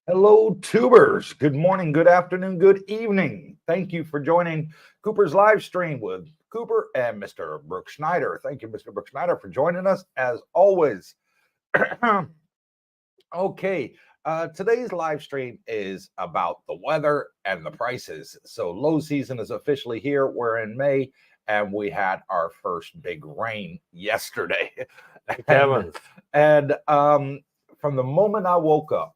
Hello, tubers. Good morning, good afternoon, good evening. Thank you for joining Cooper's live stream with Cooper and Mr. Brooke Schneider. Thank you, Mr. Brooke Schneider, for joining us as always. Okay, today's live stream is about the weather and the prices. So low season is officially here. We're in May, and we had our first big rain yesterday. and from the moment I woke up,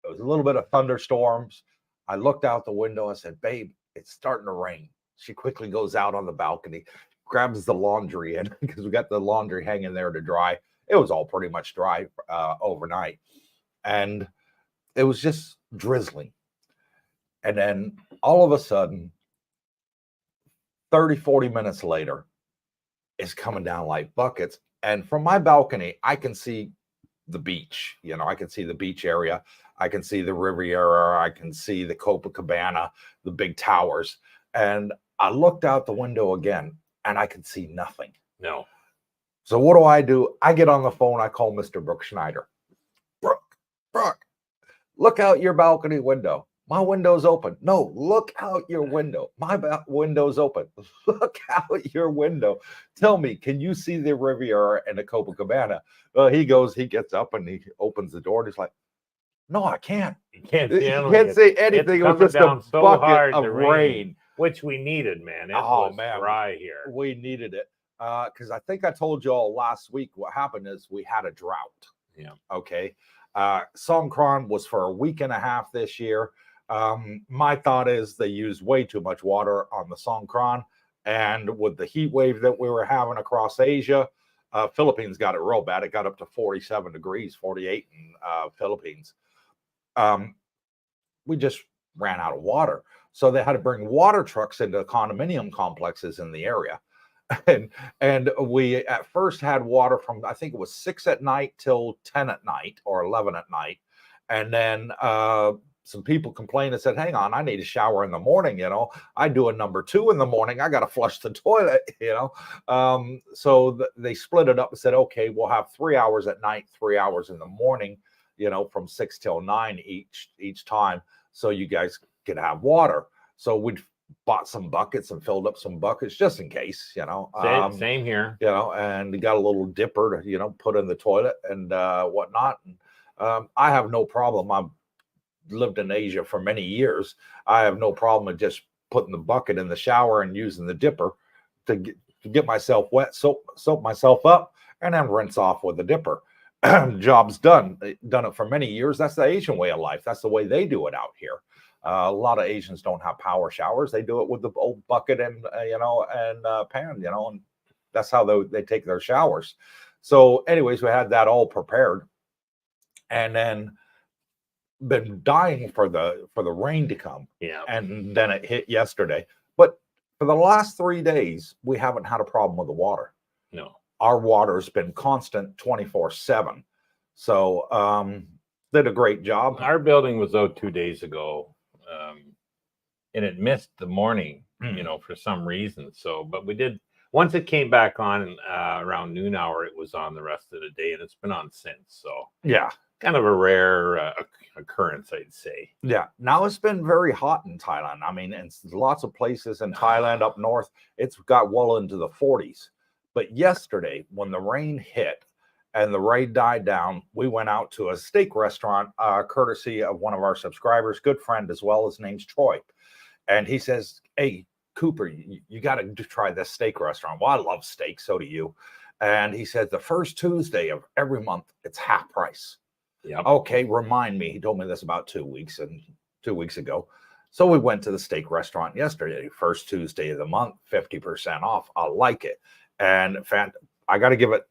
it was a little bit of thunderstorms. I looked out the window and said, babe, it's starting to rain. She quickly goes out on the balcony, grabs the laundry in because we got the laundry hanging there to dry. It was all pretty much dry overnight. And it was just drizzling. And then all of a sudden, 30, 40 minutes later, it's coming down like buckets. And from my balcony, I can see the beach. You know, I can see the beach area. I can see the Riviera. I can see the Copacabana, the big towers. And I looked out the window again, and I could see nothing. No. So what do? I get on the phone. I call Mr. Brooke Schneider. Brooke, look out your balcony window. My window's open. No, look out your window. My window's open. Look out your window. Tell me, can you see the Riviera and the Copacabana? He gets up and he opens the door and he's like, no, I can't. You can't see anything. It was just a bucket of rain. Which we needed, man. It was dry here. We needed it. Because I think I told you all last week what happened is we had a drought. Yeah. Okay. Songkran was for a week and a half this year. My thought is they used way too much water on the Songkran, and with the heat wave that we were having across Asia, Philippines got it real bad. It got up to 47 degrees, 48 in Philippines. We just ran out of water, so they had to bring water trucks into condominium complexes in the area. And we at first had water from, I think it was 6 at night till 10 at night or 11 at night, and then some people complained and said, hang on, I need a shower in the morning. You know, I do a number 2 in the morning. I got to flush the toilet, you know. So they split it up and said, okay, we'll have 3 hours at night, 3 hours in the morning, you know, from 6 till 9 each time. So you guys could have water. So we'd bought some buckets and filled up some buckets just in case, you know. Same here. You know, and got a little dipper to, you know, put in the toilet and whatnot. And I have no problem. I've lived in Asia for many years. I have no problem with just putting the bucket in the shower and using the dipper to get myself wet, soap myself up, and then rinse off with the dipper. Job's done. Done it for many years. That's the Asian way of life. That's the way they do it out here. A lot of Asians don't have power showers. They do it with the old bucket and you know, and pan, you know, and that's how they take their showers. So anyways, we had that all prepared, and then been dying for the rain to come. Yeah. And then it hit yesterday. But for the last 3 days, we haven't had a problem with the water. No. Our water's been constant 24/7. So did a great job. Our building was out 2 days ago. And it missed the morning, you know, for some reason. So, but we did, once it came back on around noon hour, it was on the rest of the day, and it's been on since. So yeah, kind of a rare occurrence, I'd say. Yeah. Now it's been very hot in Thailand. I mean, in lots of places in Thailand up north, it's got well into the 40s. But yesterday, when the rain hit, and the rain died down, we went out to a steak restaurant, courtesy of one of our subscribers, good friend as well. His name's Troy. And he says, hey, Cooper, you got to try this steak restaurant. Well, I love steak. So do you. And he said the first Tuesday of every month, it's half price. Yep. Okay, remind me. He told me this about 2 weeks ago. So we went to the steak restaurant yesterday, first Tuesday of the month, 50% off. I like it. And I got to give it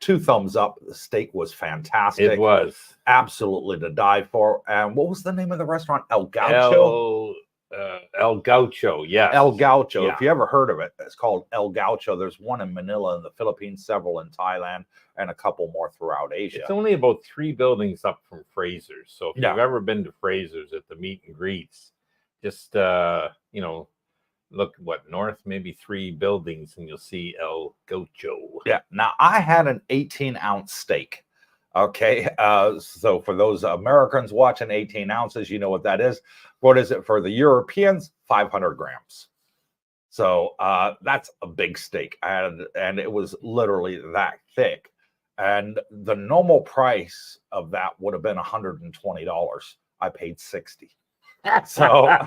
2 thumbs up. The steak was fantastic. It was absolutely to die for. And what was the name of the restaurant? El Gaucho? El Gaucho, yes. El Gaucho. Yeah. If you ever heard of it, it's called El Gaucho. There's one in Manila in the Philippines, several in Thailand, and a couple more throughout Asia. It's only about 3 buildings up from Fraser's. So if Yeah. you've ever been to Fraser's at the meet and greets, just look north, maybe 3 buildings, and you'll see El Gaucho. Yeah. Now I had an 18-ounce steak. Okay. So for those Americans watching, 18 ounces, you know what that is. What is it for the Europeans? 500 grams. So that's a big steak, and it was literally that thick. And the normal price of that would have been $120. I paid $60. So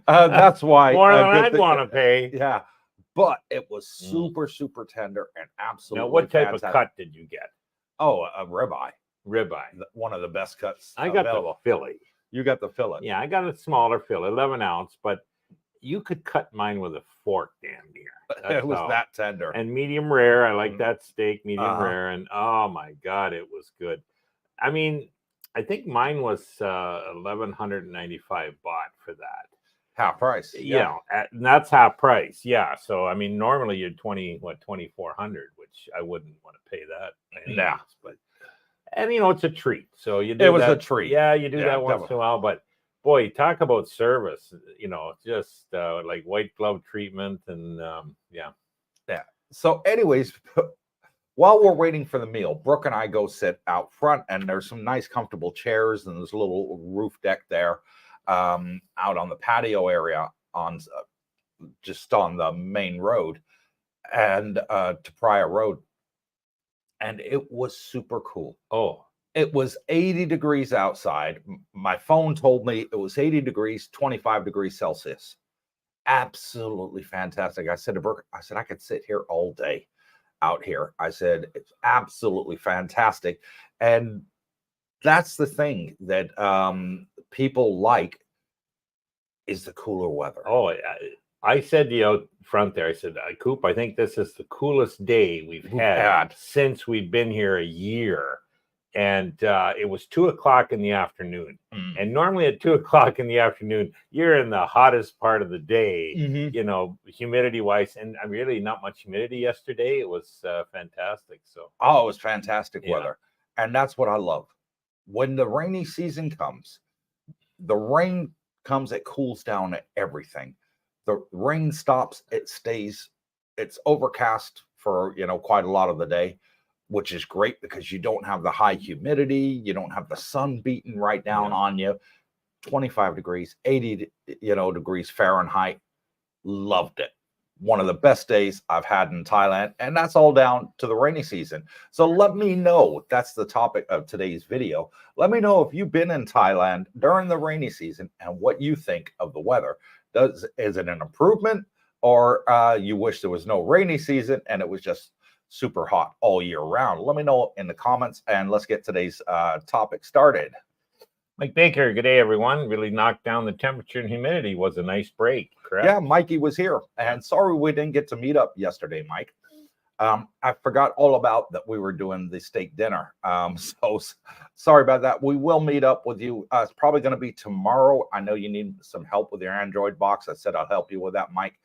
that's why more than I'd want to pay. Yeah, but it was super, super tender and absolutely. Now, what type fantastic. of cut did you get? Oh, a ribeye. Ribeye. One of the best cuts. I got available. the fillet. You got the fillet. Yeah, I got a smaller fillet, 11 ounce, but you could cut mine with a fork, damn near. It was that tender. And medium rare. I like that steak, medium rare. And oh my God, it was good. I mean, I think mine was $1,195 baht for that. Half price. Yeah, and that's half price. Yeah. So I mean, normally you're 2,400, which I wouldn't want to pay that. Yeah. But it's a treat. So you do. It was a treat. Yeah, you do that once in a while. But boy, talk about service. Just like white glove treatment, and yeah. So, anyways, while we're waiting for the meal, Brooke and I go sit out front, and there's some nice, comfortable chairs, and there's a little roof deck there, out on the patio area just on the main road, and to Pryor Road, and it was super cool. Oh, it was 80 degrees outside. My phone told me it was 80 degrees, 25 degrees Celsius. Absolutely fantastic. I said to Brooke, I could sit here all day out here. I said, it's absolutely fantastic. And that's the thing that people like is the cooler weather. Oh, I said to you out front there, I said, Coop, I think this is the coolest day we've had since we've been here a year. And it was 2:00 in the afternoon. And normally at 2:00 in the afternoon, you're in the hottest part of the day, humidity wise. And really not much humidity yesterday. It was fantastic. So, it was fantastic weather. And that's what I love. When the rainy season comes, the rain comes, it cools down everything. The rain stops, it stays, it's overcast for, quite a lot of the day, which is great because you don't have the high humidity. You don't have the sun beating right down on you. 25 degrees, 80, degrees Fahrenheit. Loved it. One of the best days I've had in Thailand. And that's all down to the rainy season. So let me know. That's the topic of today's video. Let me know if you've been in Thailand during the rainy season and what you think of the weather. Is it an improvement, or you wish there was no rainy season and it was just super hot all year round? Let me know in the comments, and let's get today's topic started. Mike Baker, good day, everyone. Really knocked down the temperature and humidity. Was a nice break, correct? Yeah, Mikey was here, and sorry we didn't get to meet up yesterday, Mike. I forgot all about that we were doing the steak dinner. So sorry about that. We will meet up with you. It's probably going to be tomorrow. I know you need some help with your Android box. I said I'll help you with that, Mike.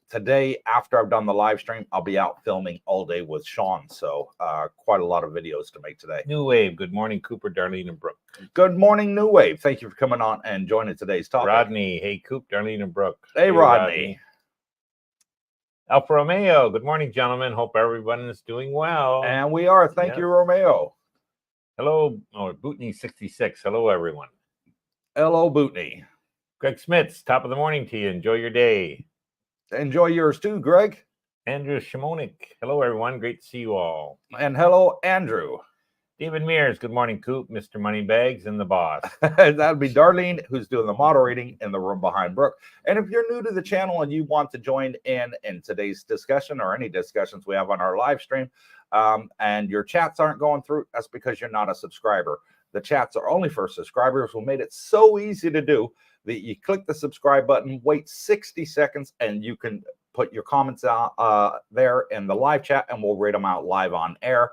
Today, after I've done the live stream, I'll be out filming all day with Sean. So quite a lot of videos to make today. New Wave. Good morning, Cooper, Darlene, and Brooke. Good morning, New Wave. Thank you for coming on and joining today's topic. Rodney. Hey, Coop, Darlene, and Brooke. Hey, Rodney. Alfa Romeo. Good morning, gentlemen. Hope everyone is doing well. And we are. Thank you, Romeo. Hello, Bootney 66. Hello, everyone. Hello, Bootney. Greg Smits. Top of the morning to you. Enjoy your day. Enjoy yours too, Greg. Andrew Shimonik. Hello, everyone. Great to see you all. And hello, Andrew. David Mears. Good morning, Coop, Mr. Moneybags, and the boss. That'd be Darlene, who's doing the moderating in the room behind Brooke. And if you're new to the channel and you want to join in today's discussion or any discussions we have on our live stream, and your chats aren't going through, that's because you're not a subscriber. The chats are only for subscribers. We made it so easy to do that you click the subscribe button, wait 60 seconds, and you can put your comments out there in the live chat, and we'll read them out live on air.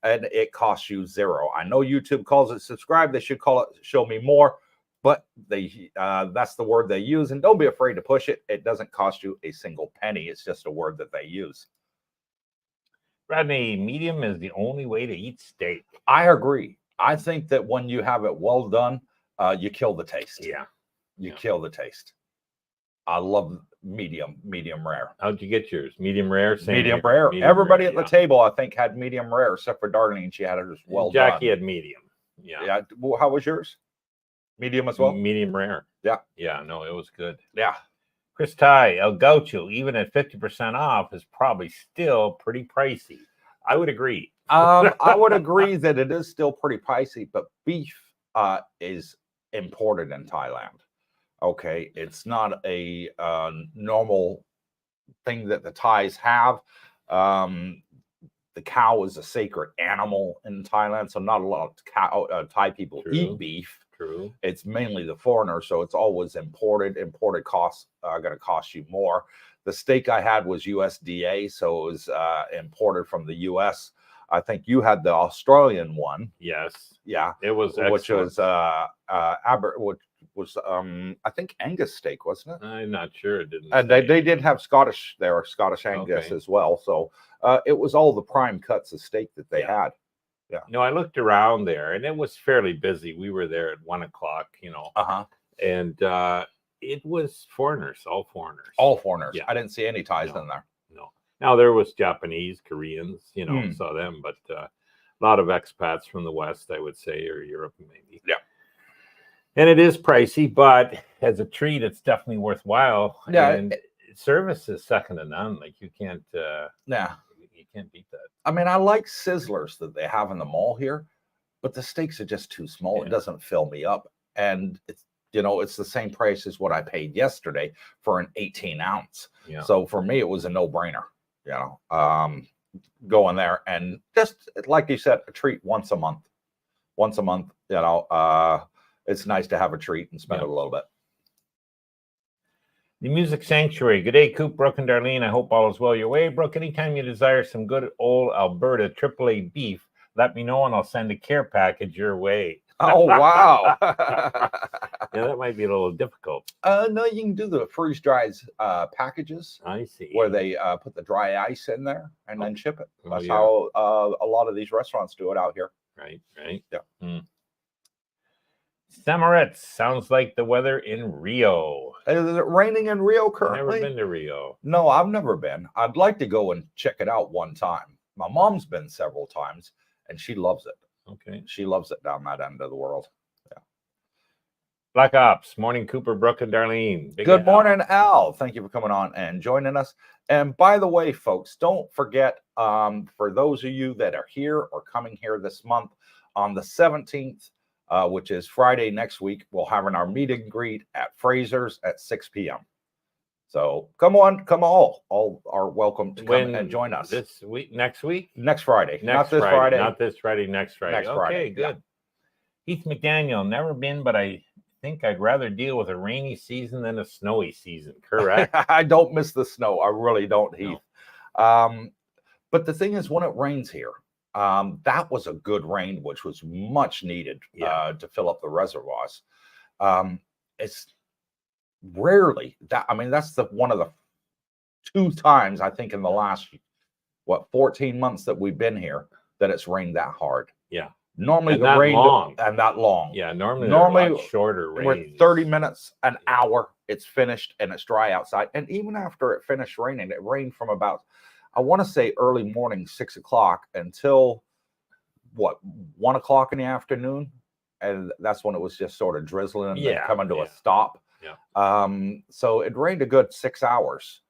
And it costs you $0. I know YouTube calls it subscribe. They should call it show me more, but that's the word they use. And don't be afraid to push it. It doesn't cost you a single penny. It's just a word that they use. Rodney, medium is the only way to eat steak. I agree. I think that when you have it well done, you kill the taste. Yeah. You kill the taste. I love medium rare. How'd you get yours? Medium rare? Medium rare. Everybody at the table, I think, had medium rare, except for Darlene. She had it as well done. Jackie had medium. Yeah. Well, how was yours? Medium as well? Medium rare. Yeah. Yeah, no, it was good. Yeah. Chris Ty, El Gaucho, even at 50% off, is probably still pretty pricey. I would agree. I would agree that it is still pretty pricey, but beef is imported in Thailand. Okay, it's not a normal thing that the Thais have. The cow is a sacred animal in Thailand, so not a lot of Thai people eat beef. True. It's mainly the foreigners, so it's always imported. Imported costs are going to cost you more. The steak I had was USDA, so it was imported from the US. I think you had the Australian one. Yes. Yeah. It was which was I think Angus steak, wasn't it? I'm not sure. It didn't. And they did have Scottish there, Scottish Angus as well. So it was all the prime cuts of steak that they had. Yeah. No, I looked around there, and it was fairly busy. We were there at 1 o'clock, and it was foreigners, all foreigners. All foreigners. Yeah. I didn't see any Thais in there. No. Now there was Japanese, Koreans, saw them, but a lot of expats from the West, I would say, or Europe maybe. Yeah. And it is pricey, but as a treat, it's definitely worthwhile. Yeah. And service is second to none. Like you can't. You can't beat that. I mean, I like sizzlers that they have in the mall here, but the steaks are just too small. Yeah. It doesn't fill me up, and it's the same price as what I paid yesterday for an 18-ounce. Yeah. So for me, it was a no-brainer. Go in there and just like you said, a treat once a month. Once a month, it's nice to have a treat and spend it a little bit. The Music Sanctuary. Good day, Coop, Brooke, and Darlene. I hope all is well your way. Brooke, anytime you desire some good old Alberta AAA beef, let me know and I'll send a care package your way. Oh, wow. Yeah, that might be a little difficult. No, you can do the freeze-dried packages. I see. Where they put the dry ice in there and then ship it. That's yeah. how a lot of these restaurants do it out here. Right. Yeah. Samaritz, sounds like the weather in Rio. Is it raining in Rio currently? I've never been to Rio. No, I've never been. I'd like to go and check it out one time. My mom's been several times, and she loves it. Okay. She loves it down that end of the world. Yeah. Black Ops, morning, Cooper, Brooke, and Darlene. Good morning, Al. Thank you for coming on and joining us. And by the way, folks, don't forget, for those of you that are here or coming here this month, on the 17th, which is Friday next week, we'll have our meet and greet at Fraser's at 6 p.m. So come on, all are welcome to come and join us. This week, next week? Next Friday. Not this Friday. Not this Friday, next Friday. Next Friday. Okay, good. Yeah. Heath McDaniel, never been, but I think I'd rather deal with a rainy season than a snowy season. Correct. I don't miss the snow. I really don't, Heath. No. But the thing is, when it rains here, that was a good rain, which was much needed to fill up the reservoirs. It's rarely that. I mean, that's one of the 2 times I think in the last 14 months that we've been here that it's rained that hard. Yeah. Normally and the rain long. And that long. Yeah. Normally shorter rains. With 30 minutes, an hour, it's finished and it's dry outside. And even after it finished raining, it rained from about, I want to say early morning, 6 o'clock until 1 o'clock in the afternoon. And that's when it was just sort of drizzling and coming to a stop. Yeah. So it rained a good 6 hours,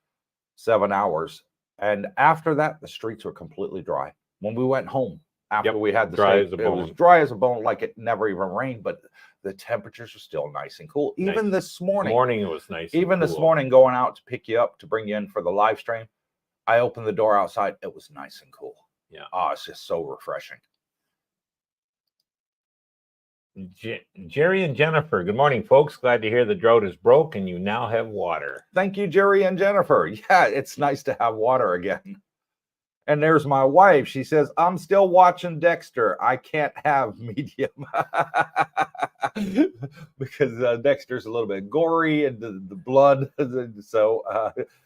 7 hours. And after that, the streets were completely dry. When we went home, after we had the Dry steak, as a it was bone. dry as a bone, like it never even rained, but the temperatures are still nice and cool. Even this morning, It was nice. even this morning, going out to pick you up to bring you in for the live stream, I opened the door outside. It was nice and cool. Yeah. Oh, it's just so refreshing. Jerry and Jennifer, good morning, folks. Glad to hear the drought is broke and you now have water. Thank you, Jerry and Jennifer. Yeah, it's nice to have water again. And there's my wife. She says, I'm still watching Dexter. I can't have medium because Dexter's a little bit gory and the blood. So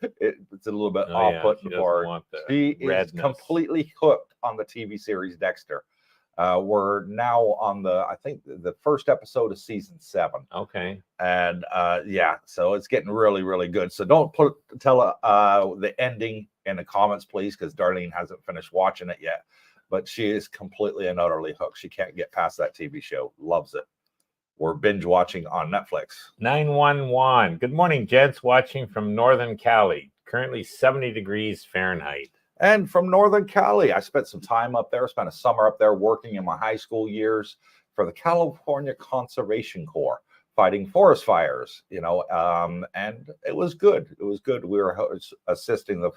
it's a little bit off-putting for her. She is completely hooked on the TV series Dexter. We're now on I think the first episode of season 7. Okay. And yeah, so it's getting really, really good. So don't tell the ending in the comments, please, because Darlene hasn't finished watching it yet. But she is completely and utterly hooked. She can't get past that TV show. Loves it. We're binge watching on Netflix. 911. Good morning, gents. Watching from Northern Cali. Currently 70 degrees Fahrenheit. And from Northern Cali, I spent some time up there, spent a summer up there working in my high school years for the California Conservation Corps, fighting forest fires, and it was good. It was good. We were assisting the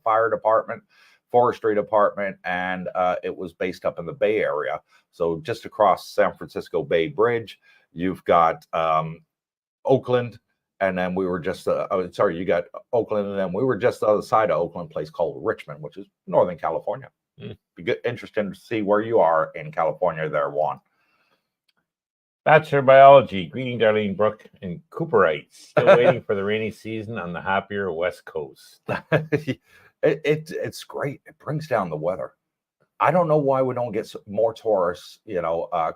fire department, forestry department, and it was based up in the Bay Area. So just across San Francisco Bay Bridge, you've got Oakland. And then we were just, you got Oakland, and then we were just the other side of Oakland, a place called Richmond, which is Northern California. Be good, interesting to see where you are in California there, Juan. Bachelor Biology, greeting Darlene, Brooke, and Cooperites. Still waiting for the rainy season on the happier West Coast. It's great. It brings down the weather. I don't know why we don't get more tourists,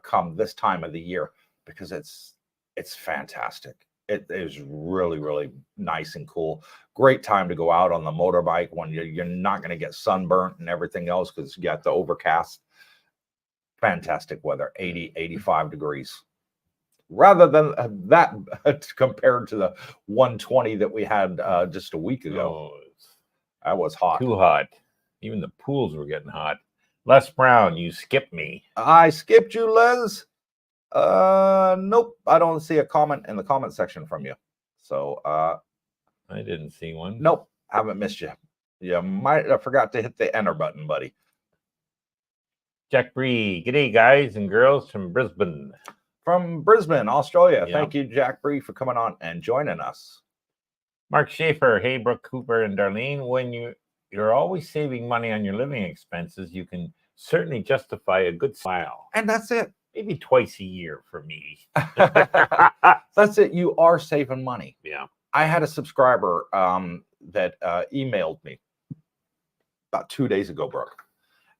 come this time of the year, because it's fantastic. It is really, really nice and cool. Great time to go out on the motorbike when you're not going to get sunburnt and everything else because you got the overcast. Fantastic weather, 80, 85 degrees. Rather than that compared to the 120 that we had just a week ago. Oh, that was hot. Too hot. Even the pools were getting hot. Les Brown, you skipped me. I skipped you, Les. Nope, I don't see a comment in the comment section from you. So I didn't see one. Nope, haven't missed you. You might have forgot to hit the enter button, buddy. Jack Bree, g'day guys and girls from Brisbane. From Brisbane, Australia. Yep. Thank you, Jack Bree, for coming on and joining us. Mark Schaefer, hey Brooke, Cooper, and Darlene. When you're always saving money on your living expenses, you can certainly justify a good smile. And that's it. Maybe twice a year for me. That's it. You are saving money. Yeah. I had a subscriber that emailed me about 2 days ago, Brooke,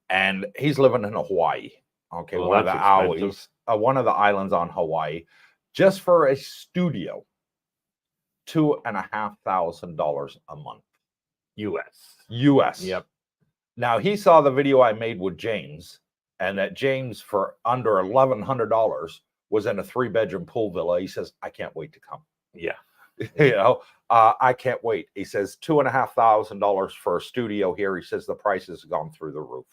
and he's living in Hawaii. Okay, Well, one of the expensive. one of the islands on Hawaii, just for a studio, $2,500 a month. US. Yep. Now he saw the video I made with James. And that James, for under $1,100, was in a 3-bedroom pool villa. He says, I can't wait to come. Yeah. I can't wait. He says $2,500 for a studio here. He says the prices have gone through the roof,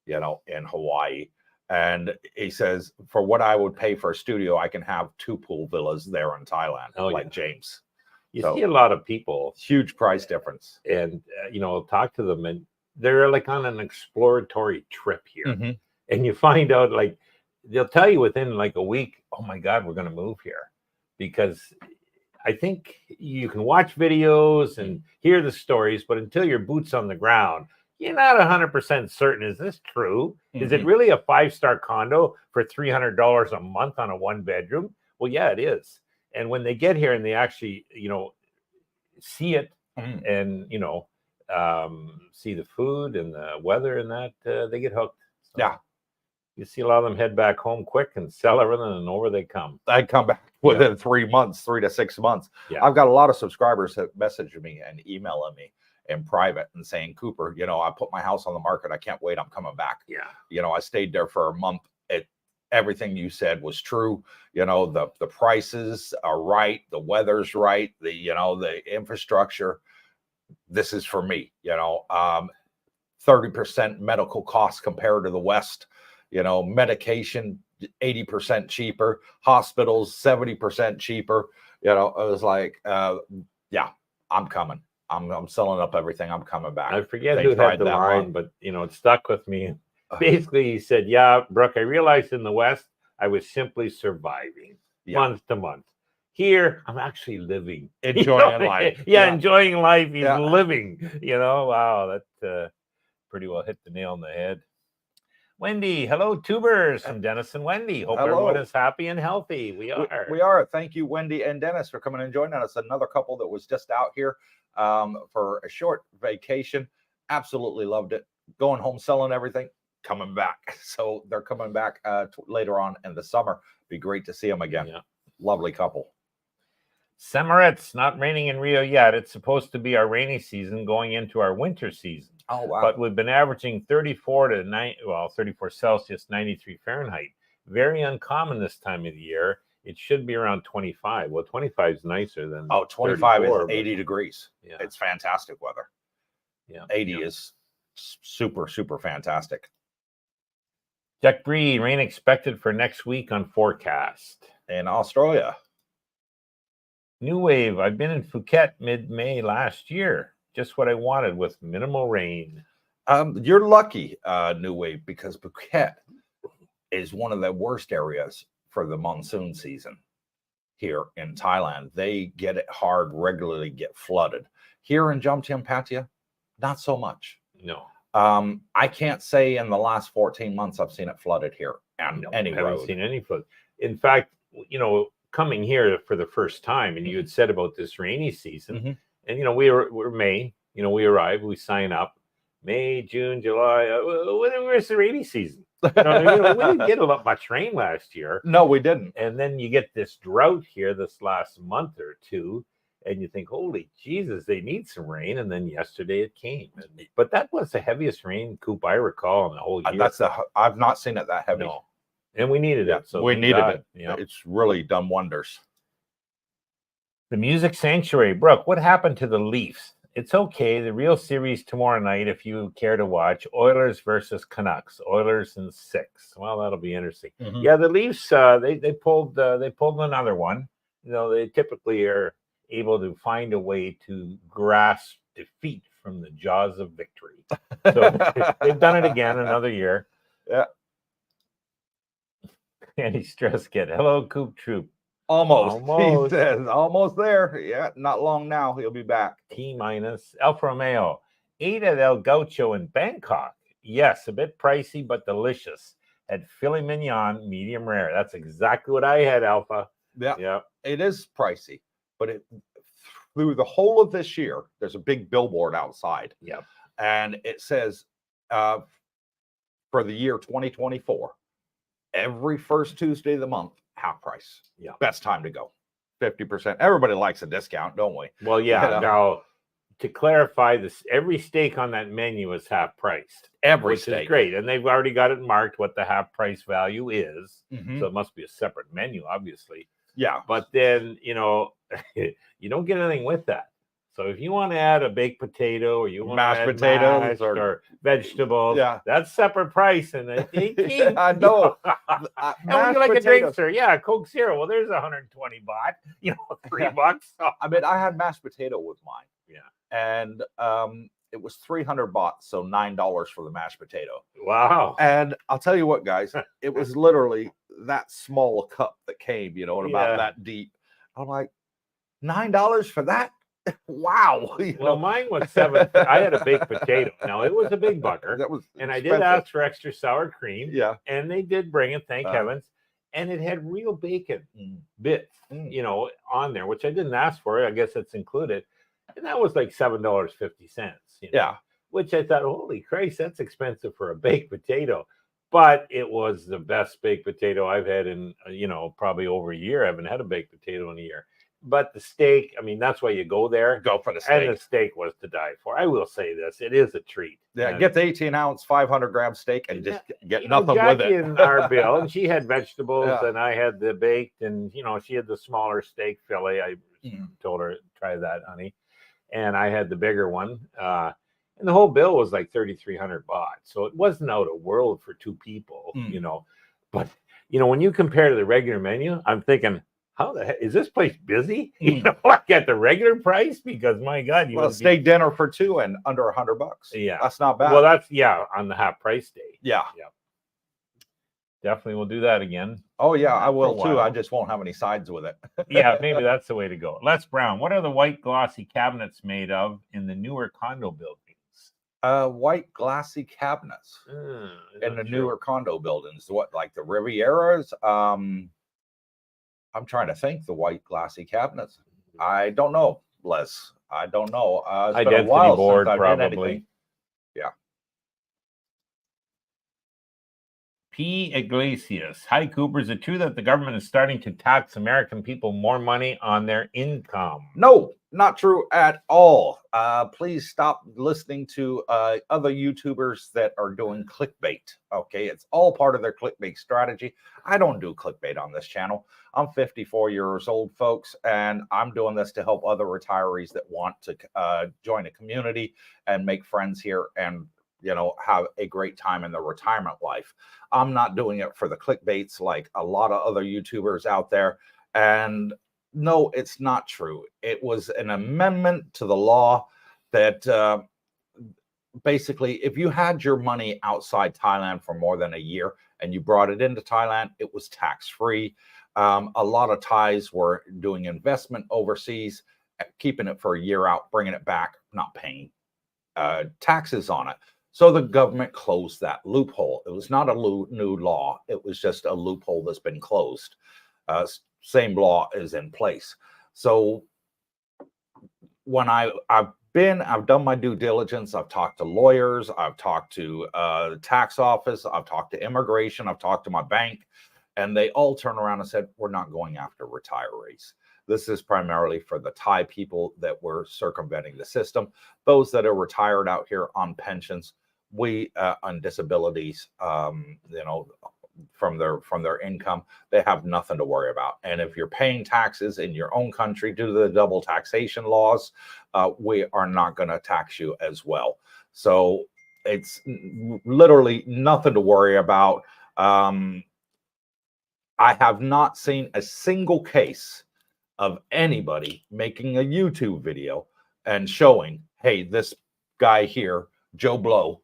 in Hawaii. And he says, for what I would pay for a studio, I can have 2 pool villas there in Thailand, James. You see a lot of people. Huge price difference. And, talk to them, and they're like on an exploratory trip here. Mm-hmm. And you find out, like, they'll tell you within like a week, oh my God, we're going to move here. Because I think you can watch videos and hear the stories, but until your boot's on the ground, you're not 100% certain. Is this true? Mm-hmm. Is it really a 5-star condo for $300 a month on a 1-bedroom? Well, yeah, it is. And when they get here and they actually, see it and, see the food and the weather and that, they get hooked. So. Yeah. You see a lot of them head back home quick and sell everything, and over they come. I come back within 3 months, 3 to 6 months. Yeah. I've got a lot of subscribers that message me and emailing me in private and saying, Cooper, I put my house on the market. I can't wait. I'm coming back. Yeah. I stayed there for a month. Everything you said was true. The prices are right. The weather's right. The infrastructure. this is for me, 30% medical costs compared to the West, medication 80% cheaper, hospitals 70% cheaper. It was like, yeah, I'm coming. I'm selling up everything. I'm coming back. I forget They who tried had the that line, long. but it stuck with me. Basically, he said, "Yeah, Brooke, I realized in the West I was simply surviving month to month. Here, I'm actually living, enjoying life. Enjoying life. He's Yeah. living. Wow, that pretty well hit the nail on the head." Wendy, hello, tubers from Dennis and Wendy. Hope everyone is happy and healthy. We are. We are. Thank you, Wendy and Dennis, for coming and joining us. Another couple that was just out here for a short vacation. Absolutely loved it. Going home, selling everything, coming back. So they're coming back later on in the summer. Be great to see them again. Yeah. Lovely couple. Samarit's not raining in Rio yet. It's supposed to be our rainy season going into our winter season. Oh, wow. But we've been averaging 34 Celsius, 93 Fahrenheit. Very uncommon this time of the year. It should be around 25. Well, 25 is nicer than 25 is 80 degrees. Yeah. It's fantastic weather. Yeah. 80 is super, super fantastic. Jack Bree, rain expected for next week on forecast. In Australia. New Wave, I've been in Phuket mid-May last year. Just what I wanted with minimal rain. You're lucky, New Wave, because Phuket is one of the worst areas for the monsoon season here in Thailand. They get it hard, regularly get flooded. Here in Jomtien, Pattaya, not so much. No. I can't say in the last 14 months I've seen it flooded here on any road. I haven't seen any flood. In fact, coming here for the first time, and you had said about this rainy season, and we're May, we arrive, we sign up, May, June, July. Where's the rainy season? We didn't get much rain last year. No, we didn't. And then you get this drought here this last month or two, and you think, holy Jesus, they need some rain. And then yesterday it came. But that was the heaviest rain, Coop, I recall, in the whole year. I've not seen it that heavy. No. And we needed it. So we needed it. Yeah. It's really done wonders. The Music Sanctuary. Brooke, what happened to the Leafs? It's okay. The real series tomorrow night, if you care to watch, Oilers versus Canucks. Oilers in 6. Well, that'll be interesting. Yeah, the Leafs, they pulled another one. They typically are able to find a way to grasp defeat from the jaws of victory. So they've done it again another year. Yeah. Anti-stress kid. Hello, Coop Troop. Almost. He says, almost there. Yeah, not long now. He'll be back. T-. Alfa Romeo. 8 at El Gaucho in Bangkok. Yes, a bit pricey, but delicious. Had filet mignon, medium rare. That's exactly what I had, Alpha. Yeah. It is pricey, but through the whole of this year, there's a big billboard outside. Yep. And it says for the year 2024, every first Tuesday of the month, half price. Yeah. Best time to go. 50%. Everybody likes a discount, don't we? Well, yeah. Now, to clarify this, every steak on that menu is half priced. Which is great. And they've already got it marked what the half price value is. Mm-hmm. So it must be a separate menu, obviously. Yeah. But then, you don't get anything with that. So if you want to add a baked potato or you want mashed to add potatoes or vegetables, yeah, that's separate price. And I know. And would you like a drink, sir? Yeah, Coke Zero. Well, there's 120 baht. $3. So. I mean, I had mashed potato with mine. Yeah. And it was 300 baht, so $9 for the mashed potato. Wow. And I'll tell you what, guys, it was literally that small a cup that came, and about that deep. I'm like, $9 for that? Wow. Well, mine was $7. I had a baked potato. Now, it was a big bucker. That was and expensive. I did ask for extra sour cream. Yeah. And they did bring it, thank heavens. And it had real bacon bits, on there, which I didn't ask for. I guess it's included. And that was like $7.50. Yeah. Which I thought, holy Christ, that's expensive for a baked potato. But it was the best baked potato I've had in, probably over a year. I haven't had a baked potato in a year. But the steak, I mean, that's why you go there. Go for the steak. And the steak was to die for. I will say this. It is a treat. Yeah, get the 18-ounce, 500-gram steak and just get nothing Jackie with it. In our bill, and she had vegetables, and I had the baked, and, she had the smaller steak fillet. I told her, try that, honey. and I had the bigger one. And the whole bill was like 3,300 baht. So it wasn't out of world for two people, you know. But, you know, when you compare to the regular menu, I'm thinking, how the heck is this place busy? You know, like at the regular price? Because my God, well, steak dinner for two and under $100. Yeah, that's not bad. Well, that's on the half price day. Yeah. Definitely, we'll do that again. Oh yeah, I will too. I just won't have any sides with it. Yeah, maybe that's the way to go. Les Brown, what are the white glossy cabinets made of in the newer condo buildings? White glassy cabinets in the newer condo buildings. What, like the Rivieras? I'm trying to think. The white glassy cabinets. I don't know, Les. I don't know. It's been a while board, since I did probably. anything. Yeah. P. Iglesias. Hi, Cooper. Is it true that the government is starting to tax American people more money on their income? No, not true at all. Please stop listening to other YouTubers that are doing clickbait. Okay, it's all part of their clickbait strategy. I don't do clickbait on this channel. I'm 54 years old, folks, and I'm doing this to help other retirees that want to join a community and make friends here and, you know, have a great time in their retirement life. I'm not doing it for the clickbaits like a lot of other YouTubers out there. And no, it's not true. It was an amendment to the law that basically, if you had your money outside Thailand for more than a year and you brought it into Thailand, it was tax-free. A lot of Thais were doing investment overseas, keeping it for a year out, bringing it back, not paying taxes on it. So the government closed that loophole. It was not a new law. It was just a loophole that's been closed. Same law is in place. So when I've done my due diligence, I've talked to lawyers, I've talked to the tax office, I've talked to immigration, I've talked to my bank, and they all turned around and said, we're not going after retirees. This is primarily for the Thai people that were circumventing the system. Those that are retired out here on pensions, we on disabilities, you know, from their income, they have nothing to worry about. And if you're paying taxes in your own country due to the double taxation laws, we are not going to tax you as well. So it's literally nothing to worry about. I have not seen a single case of anybody making a YouTube video and showing, hey, this guy here, Joe Blow,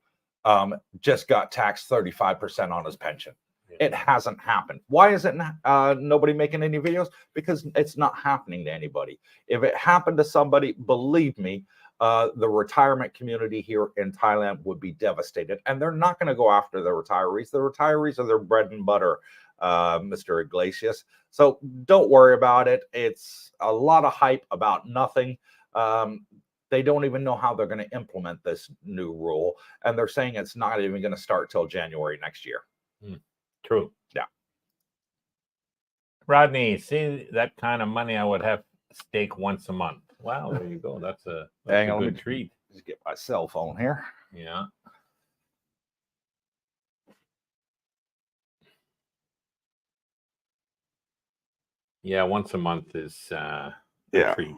just got taxed 35% on his pension. It hasn't happened. Why isn't nobody making any videos? Because it's not happening to anybody. If it happened to somebody, believe me, the retirement community here in Thailand would be devastated. And they're not going to go after the retirees. The retirees are their bread and butter, Mr. Iglesias. So don't worry about it. It's a lot of hype about nothing. They don't even know how they're going to implement this new rule. And they're saying it's not even going to start till January next year. True. Yeah. Rodney, see, that kind of money, I would have steak once a month. Wow, there you go. That's a good treat. Just get my cell phone here. Yeah. Yeah, once a month is a treat.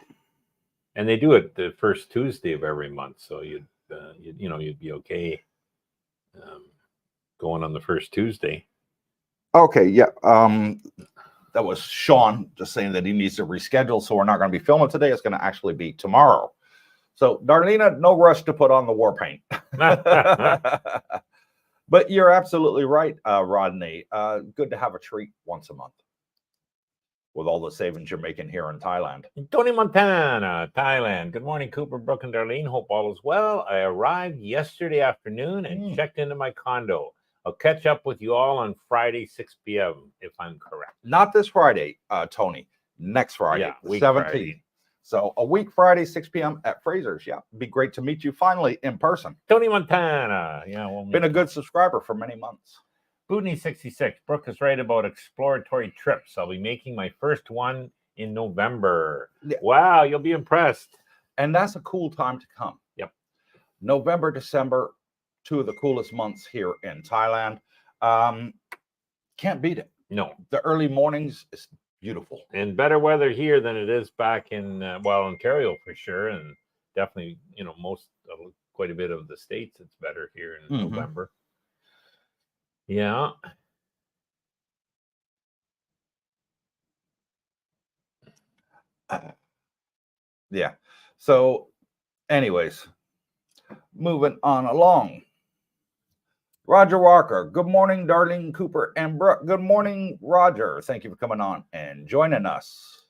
And they do it the first Tuesday of every month, so you'd be okay going on the first Tuesday. Okay, yeah. That was Sean just saying that he needs to reschedule, so we're not going to be filming today. It's going to actually be tomorrow. So, Darlena, no rush to put on the war paint. But you're absolutely right, Rodney. Good to have a treat once a month with all the savings you're making here in Thailand. Tony Montana, Thailand. Good morning, Cooper, Brooke, and Darlene. Hope all is well. I arrived yesterday afternoon and checked into my condo. I'll catch up with you all on Friday, 6 p.m., if I'm correct. Not this Friday, Tony. Next Friday, 17th. So a week Friday, 6 p.m. at Fraser's. Yeah, it'd be great to meet you finally in person. Tony Montana. Yeah, we'll been a good subscriber for many months. Bootney66. Brooke is right about exploratory trips. I'll be making my first one in November. Yeah. Wow, you'll be impressed. And that's a cool time to come. Yep. November, December, two of the coolest months here in Thailand. Can't beat it. No. The early mornings is beautiful. And better weather here than it is back in, Ontario for sure. And definitely, quite a bit of the States, it's better here in November. Yeah. Yeah. So, anyways, moving on along. Roger Walker. Good morning, darling Cooper and Brooke. Good morning, Roger. Thank you for coming on and joining us.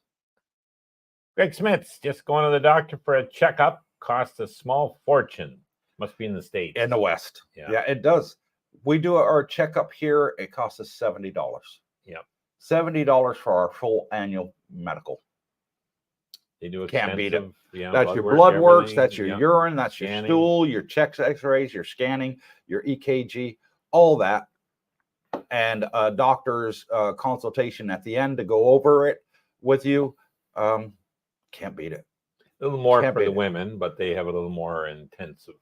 Greg Smith's just going to the doctor for a checkup. Cost a small fortune. Must be in the States. In the West. Yeah, it does. We do our checkup here. It costs us $70. Yep. $70 for our full annual medical. They do Can't beat it. Yeah, that's your blood works, that's your urine, that's your stool, your checks, x-rays, your scanning, your EKG, all that. And a doctor's consultation at the end to go over it with you. Can't beat it. A little more for the women, but they have a little more intensive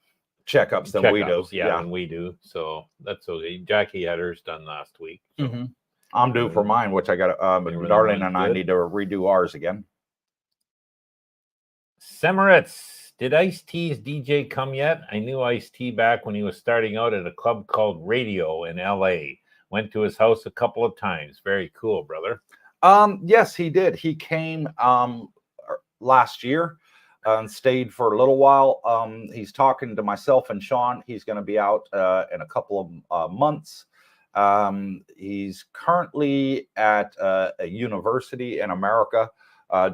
checkups than we do. Yeah, than we do. So that's okay. Jackie had hers done last week. So. I'm due for mine, which I got. Darlene and I need to redo ours again. Semeritz, did Ice-T's DJ come yet? I knew Ice-T back when he was starting out at a club called Radio in LA. Went to his house a couple of times. Very cool, brother. Yes, he did. He came last year and stayed for a little while. He's talking to myself and Sean. He's going to be out in a couple of months. He's currently at a university in America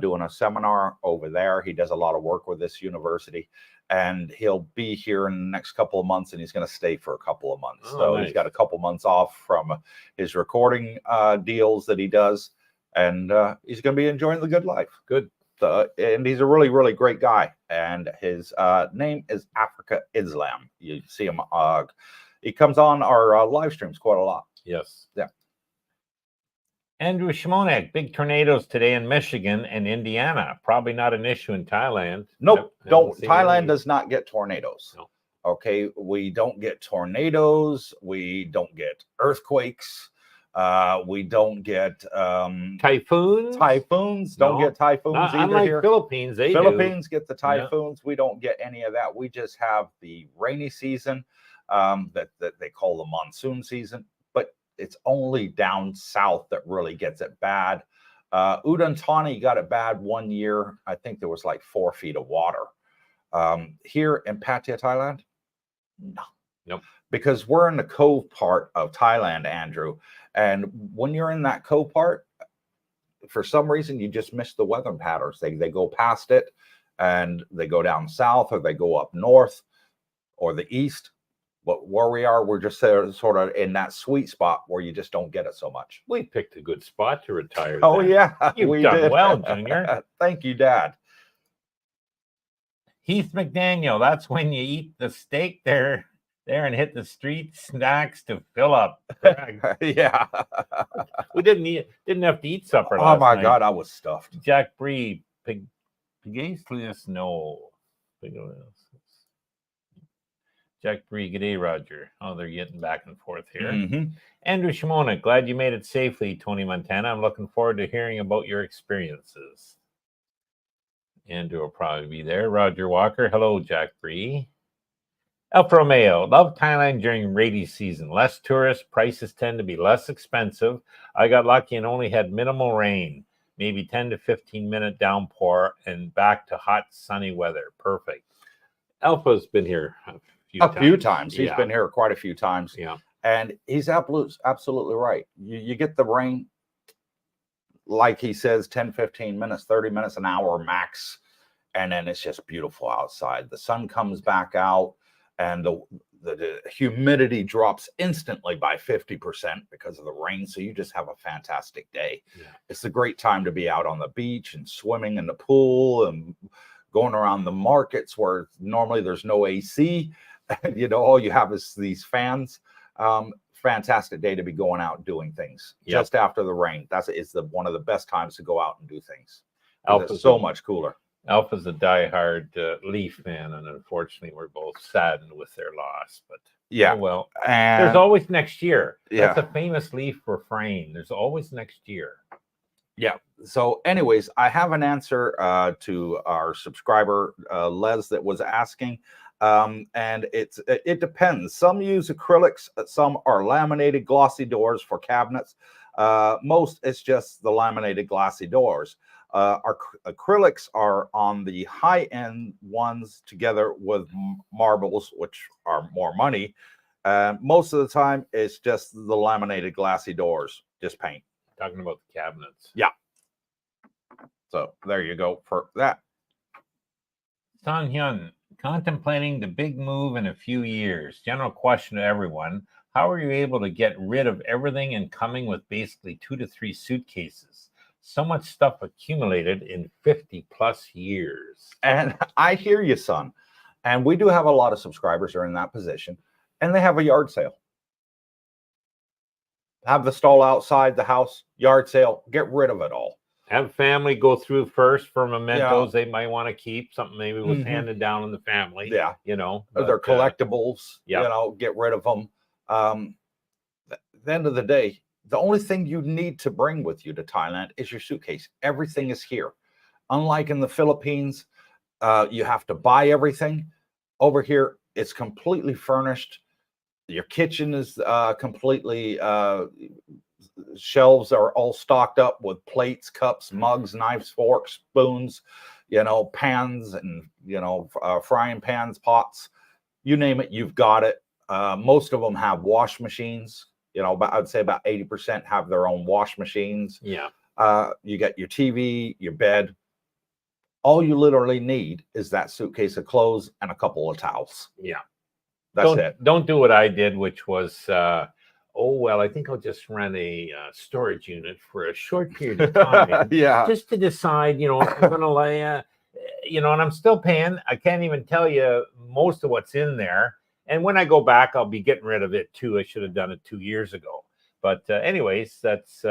doing a seminar over there. He does a lot of work with this university, and he'll be here in the next couple of months, and he's going to stay for a couple of months. So nice. He's got a couple months off from his recording deals that he does, and he's going to be enjoying the good life. Good. And he's a really, really great guy. And his name is Africa Islam. You see him. He comes on our live streams quite a lot. Yes. Yeah. Andrew Shimonek, big tornadoes today in Michigan and Indiana. Probably not an issue in Thailand. Nope. Thailand does not get tornadoes. No. Okay. We don't get tornadoes. We don't get earthquakes. We don't get typhoons. Don't get typhoons either. Unlike here. Philippines, Philippines get the typhoons. Yeah. We don't get any of that. We just have the rainy season that they call the monsoon season. But it's only down south that really gets it bad. Udon Thani got it bad one year. I think there was like 4 feet of water. Here in Pattaya, Thailand, no. Nope. Because we're in the cove part of Thailand, Andrew. And when you're in that cove part, for some reason, you just miss the weather patterns. They go past it and they go down south, or they go up north or the east. But where we are, we're just sort of in that sweet spot where you just don't get it so much. We picked a good spot to retire. Oh, yeah. You've done well, Junior. Thank you, Dad. Heath McDaniel, that's when you eat the steak there and hit the street snacks to fill up. Yeah. We didn't have to eat supper last night. Oh, my God, I was stuffed. Jack Bree, Pigasius, no. Jack Bree, g'day, Roger. Oh, they're getting back and forth here. Mm-hmm. Andrew Shimona, glad you made it safely, Tony Montana. I'm looking forward to hearing about your experiences. Andrew will probably be there. Roger Walker, hello, Jack Bree. Alfa Romeo, love Thailand during rainy season. Less tourists, prices tend to be less expensive. I got lucky and only had minimal rain, maybe 10 to 15-minute downpour, and back to hot, sunny weather. Perfect. Alpha's been here a few times. He's been here quite a few times. Yeah. And he's absolutely right. You get the rain, like he says, 10, 15 minutes, 30 minutes, an hour max. And then it's just beautiful outside. The sun comes back out, and the humidity drops instantly by 50% because of the rain. So you just have a fantastic day. Yeah. It's a great time to be out on the beach and swimming in the pool and going around the markets where normally there's no AC. All you have is these fans. Fantastic day to be going out and doing things just after the rain. It's one of the best times to go out and do things. It's so much cooler. Alpha's a diehard Leaf fan, and unfortunately, we're both saddened with their loss. But yeah, well, and there's always next year. Yeah. That's a famous Leaf refrain. There's always next year. Yeah, So anyways, I have an answer to our subscriber Les that was asking, and it depends. Some use acrylics, some are laminated glossy doors for cabinets. Most it's just the laminated glossy doors. Our acrylics are on the high end ones together with marbles, which are more money. Most of the time, it's just the laminated glassy doors, just paint. Talking about the cabinets. Yeah. So there you go for that. Song Hyun, contemplating the big move in a few years. General question to everyone. How are you able to get rid of everything and coming with basically 2 to 3 suitcases? So much stuff accumulated in 50 plus years. And I hear you, son. And we do have a lot of subscribers who are in that position, and they have a yard sale. Have the stall outside the house, yard sale, get rid of it all. Have family go through first for mementos they might want to keep. Something maybe was handed down in the family. Yeah. You know. They're collectibles. Yeah. You know, get rid of them. At the end of the day, the only thing you need to bring with you to Thailand is your suitcase. Everything is here. Unlike in the Philippines, you have to buy everything. Over here, it's completely furnished. Your kitchen is completely shelves are all stocked up with plates, cups, mugs, knives, forks, spoons, you know, pans, and you know, frying pans, pots, you name it, you've got it. Most of them have wash machines. You know, but I'd say about 80% have their own wash machines. Yeah. You get your TV, your bed. All you literally need is that suitcase of clothes and a couple of towels. Yeah. That's it. Don't do what I did, which was, oh, well, I think I'll just rent a storage unit for a short period of time. Yeah. Just to decide, you know, if I'm going to lay, you know, and I'm still paying. I can't even tell you most of what's in there. And when I go back, I'll be getting rid of it too. I should have done it 2 years ago. But anyways, that's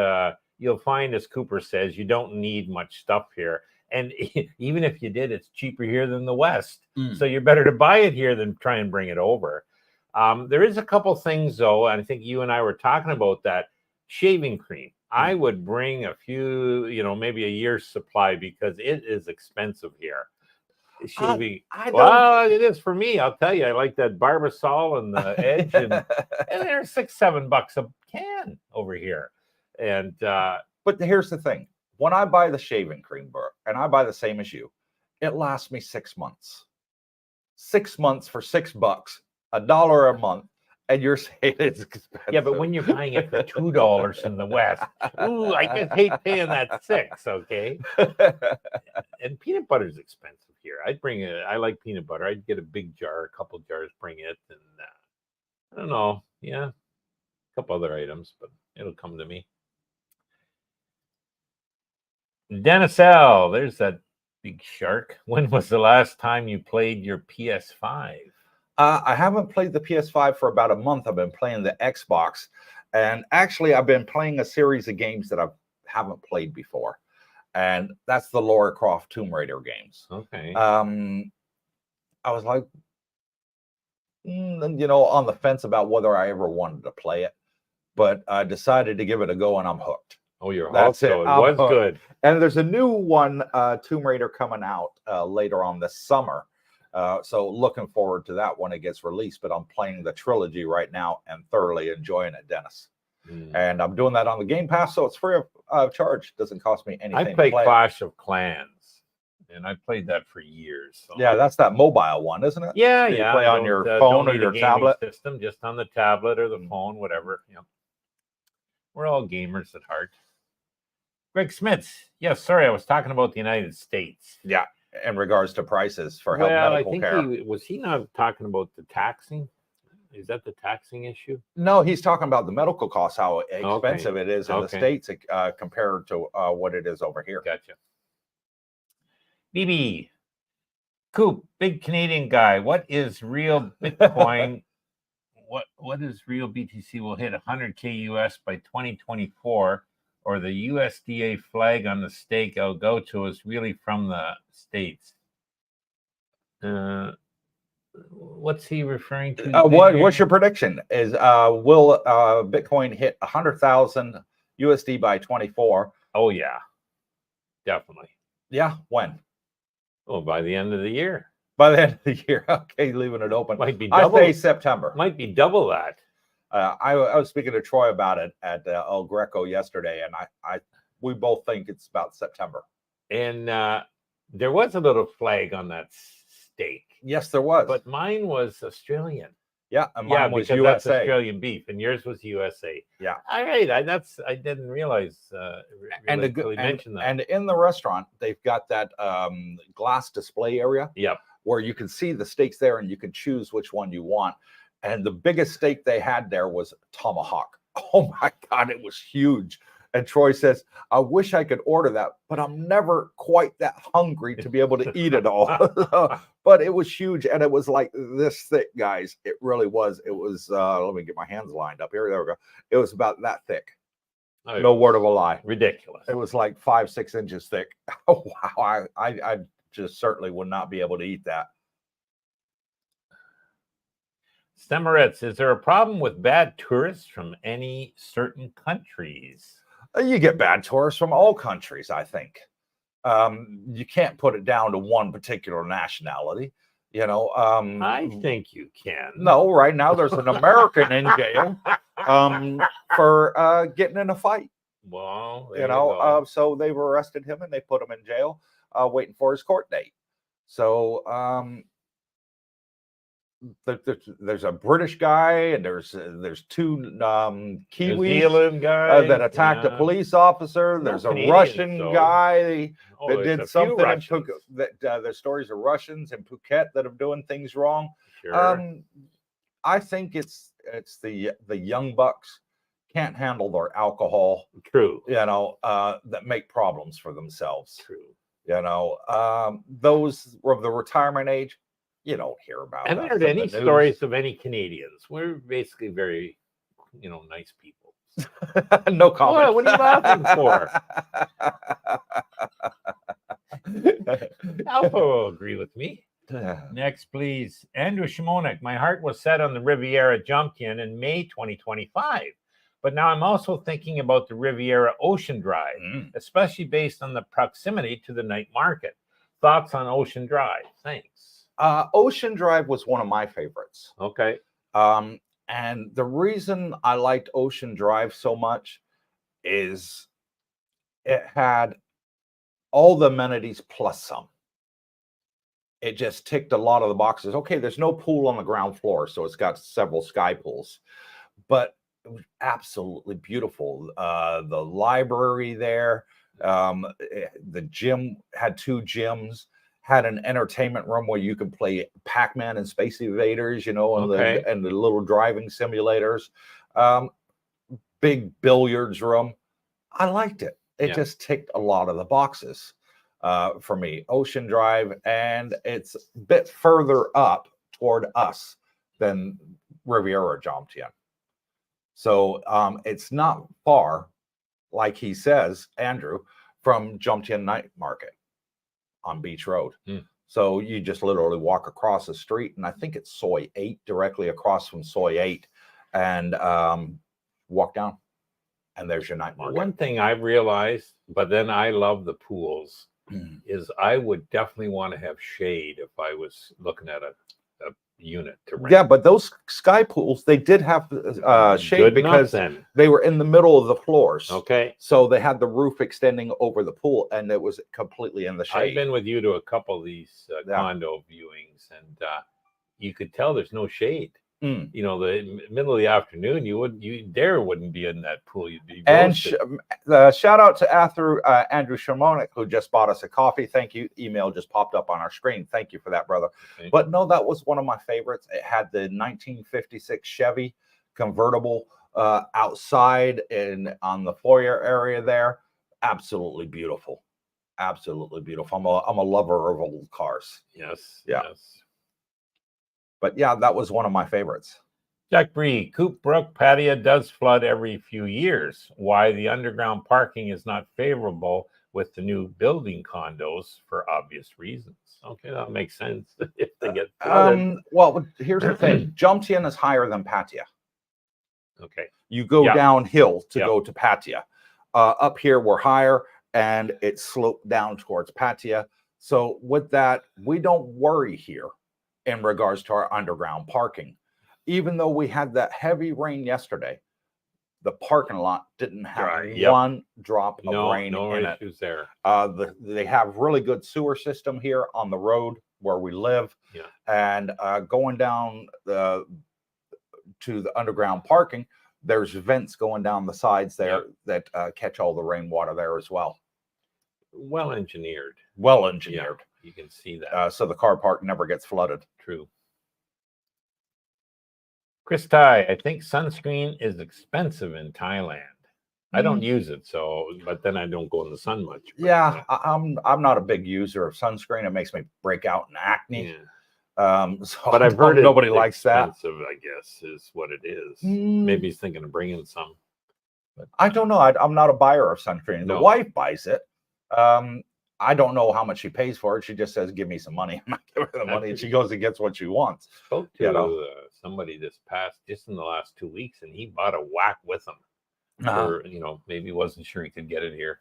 you'll find, as Cooper says, you don't need much stuff here. And even if you did, it's cheaper here than the West. So you're better to buy it here than try and bring it over. There is a couple things, though, and I think you and I were talking about that. Shaving cream. I would bring a few, you know, maybe a year's supply because it is expensive here. Shaving. Well, it is for me. I'll tell you, I like that Barbasol and the Edge, and they're $6-7 a can over here. And but here's the thing: when I buy the shaving cream, Brooke, and I buy the same as you, it lasts me 6 months. 6 months for $6, $1 a month, and you're saying it's expensive. Yeah, but when you're buying it for $2 in the West, ooh, I just hate paying that $6. Okay, and peanut butter is expensive here. I'd bring it. I like peanut butter. I'd get a big jar, a couple jars, bring it, and I don't know. Yeah, a couple other items, but it'll come to me. Dennis L, there's that big shark. When was the last time you played your PS5? I haven't played the PS5 for about a month. I've been playing the Xbox, and actually, I've been playing a series of games that I haven't played before, and that's the Lara Croft Tomb Raider games. Okay. I was like, you know, on the fence about whether I ever wanted to play it, but I decided to give it a go, and I'm hooked. Oh, you're That's hooked. it. So it was hooked. good. And there's a new one, Tomb Raider, coming out later on this summer. So looking forward to that when it gets released. But I'm playing the trilogy right now and thoroughly enjoying it, Dennis. And I'm doing that on the Game Pass, so it's free of charge. Doesn't cost me anything. I play Clash of Clans, and I played that for years. So. Yeah, that's that mobile one, isn't it? Yeah, You yeah. play on your phone or your tablet system, just on the tablet or the phone, whatever. Yeah. We're all gamers at heart. Greg Smits. Yes, sorry, I was talking about the United States. Yeah, in regards to prices for health medical care. Was he not talking about the taxing? Is that the taxing issue? No, he's talking about the medical costs, how expensive it is in the States compared to what it is over here. Gotcha. BB. Coop, big Canadian guy. What is real Bitcoin? What is real BTC will hit 100K US by 2024? Or the USDA flag on the stake I'll go to is really from the States. What's he referring to? What's your prediction? Is will Bitcoin hit 100,000 USD by 24? Oh yeah. definitely. Yeah, when? Oh, by the end of the year. By the end of the year. Okay, leaving it open. Might be I double. say September. Might be double that. I was speaking to Troy about it at El Greco yesterday, and we both think it's about September. And there was a little flag on that steak. Yes, there was. But mine was Australian. Yeah, and mine was because USA. that's Australian beef, and yours was USA. Yeah. All right, I didn't realize. Really mention that. And in the restaurant, they've got that glass display area. Yep. Where you can see the steaks there, and you can choose which one you want. And the biggest steak they had there was tomahawk. Oh my God, it was huge. And Troy says, I wish I could order that, but I'm never quite that hungry to be able to eat it all. But it was huge, and it was like this thick, guys. It really was. It was, let me get my hands lined up here. There we go. It was about that thick. Oh, no word of a lie. Ridiculous. It was like 5-6 inches thick. Oh, wow. I just certainly would not be able to eat that. Stemeretz, is there a problem with bad tourists from any certain countries? You get bad tourists from all countries, I think. You can't put it down to one particular nationality. You know, I think you can. No, right now there's an American in jail for getting in a fight. Well, you know, so they've arrested him and they put him in jail, waiting for his court date. So there's a British guy, and there's two Kiwis New Zealand guys that attacked a police officer. There's a Russian guy that did something in Phuket. There's stories of Russians in Phuket that are doing things wrong. Sure. I think it's the young bucks can't handle their alcohol. True. You know, that make problems for themselves. True. You know, those of the retirement age, you don't hear about. I haven't heard any stories of any Canadians. We're basically very, nice people. No comment. What are you laughing for? Alpha will agree with me. Next, please. Andrew Shimonek. My heart was set on the Riviera Jumtien in May 2025. But now I'm also thinking about the Riviera Ocean Drive, especially based on the proximity to the night market. Thoughts on Ocean Drive? Thanks. Ocean Drive was one of my favorites. Okay. And the reason I liked Ocean Drive so much is it had all the amenities plus some. It just ticked a lot of the boxes. Okay, there's no pool on the ground floor, so it's got several sky pools. But it was absolutely beautiful. The library there, the gym had 2 gyms, had an entertainment room where you could play Pac-Man and Space Invaders, and the little driving simulators. Big billiards room. I liked it. It just ticked a lot of the boxes for me. Ocean Drive, and it's a bit further up toward us than Riviera Jumtien. So it's not far, like he says, Andrew, from Jumtien Night Market on Beach Road. So you just literally walk across the street, and I think it's Soy 8, directly across from Soy 8, and walk down, and there's your night market. One thing I've realized, but then I love the pools, is I would definitely want to have shade if I was looking at a unit to rent. Yeah, but those sky pools, they did have shade because they were in the middle of the floors. Okay. So they had the roof extending over the pool, and it was completely in the shade. I've been with you to a couple of these condo viewings, and you could tell there's no shade. The middle of the afternoon, you wouldn't be in that pool. You'd be roasted. And shout out to Andrew Shimonek, who just bought us a coffee. Thank you. Email just popped up on our screen. Thank you for that, brother. But no, that was one of my favorites. It had the 1956 Chevy convertible outside and on the foyer area there. Absolutely beautiful. Absolutely beautiful. I'm a lover of old cars. Yes. Yeah. Yes. But yeah, that was one of my favorites. Jack Bree, Cooper Brooke, Pattaya does flood every few years. Why the underground parking is not favorable with the new building condos for obvious reasons. Okay, that makes sense if they get flooded. Well, here's the thing. Jumtien is higher than Pattaya. Okay. You go downhill to go to Pattaya. Up here, we're higher. and it sloped down towards Pattaya. So with that, we don't worry here in regards to our underground parking. Even though we had that heavy rain yesterday, the parking lot didn't have Dry, yep. one drop of No, rain no in it. issues there. They have really good sewer system here on the road where we live. Yeah. And going down to the underground parking, there's vents going down the sides there that catch all the rainwater there as well. Well engineered. Well engineered. Yeah, you can see that. So the car park never gets flooded. True. Chris Ty, I think sunscreen is expensive in Thailand. I don't use it, but then I don't go in the sun much. But, yeah, I'm not a big user of sunscreen. It makes me break out in acne. Yeah. So but I've heard nobody likes that. Expensive, I guess, is what it is. Maybe he's thinking of bringing some. But I don't know. I'm not a buyer of sunscreen. The wife buys it. I don't know how much she pays for it. She just says, "Give me some money." I give her the money, and she goes and gets what she wants. Spoke to somebody just in the last 2 weeks, and he bought a whack with him. For, maybe wasn't sure he could get it here,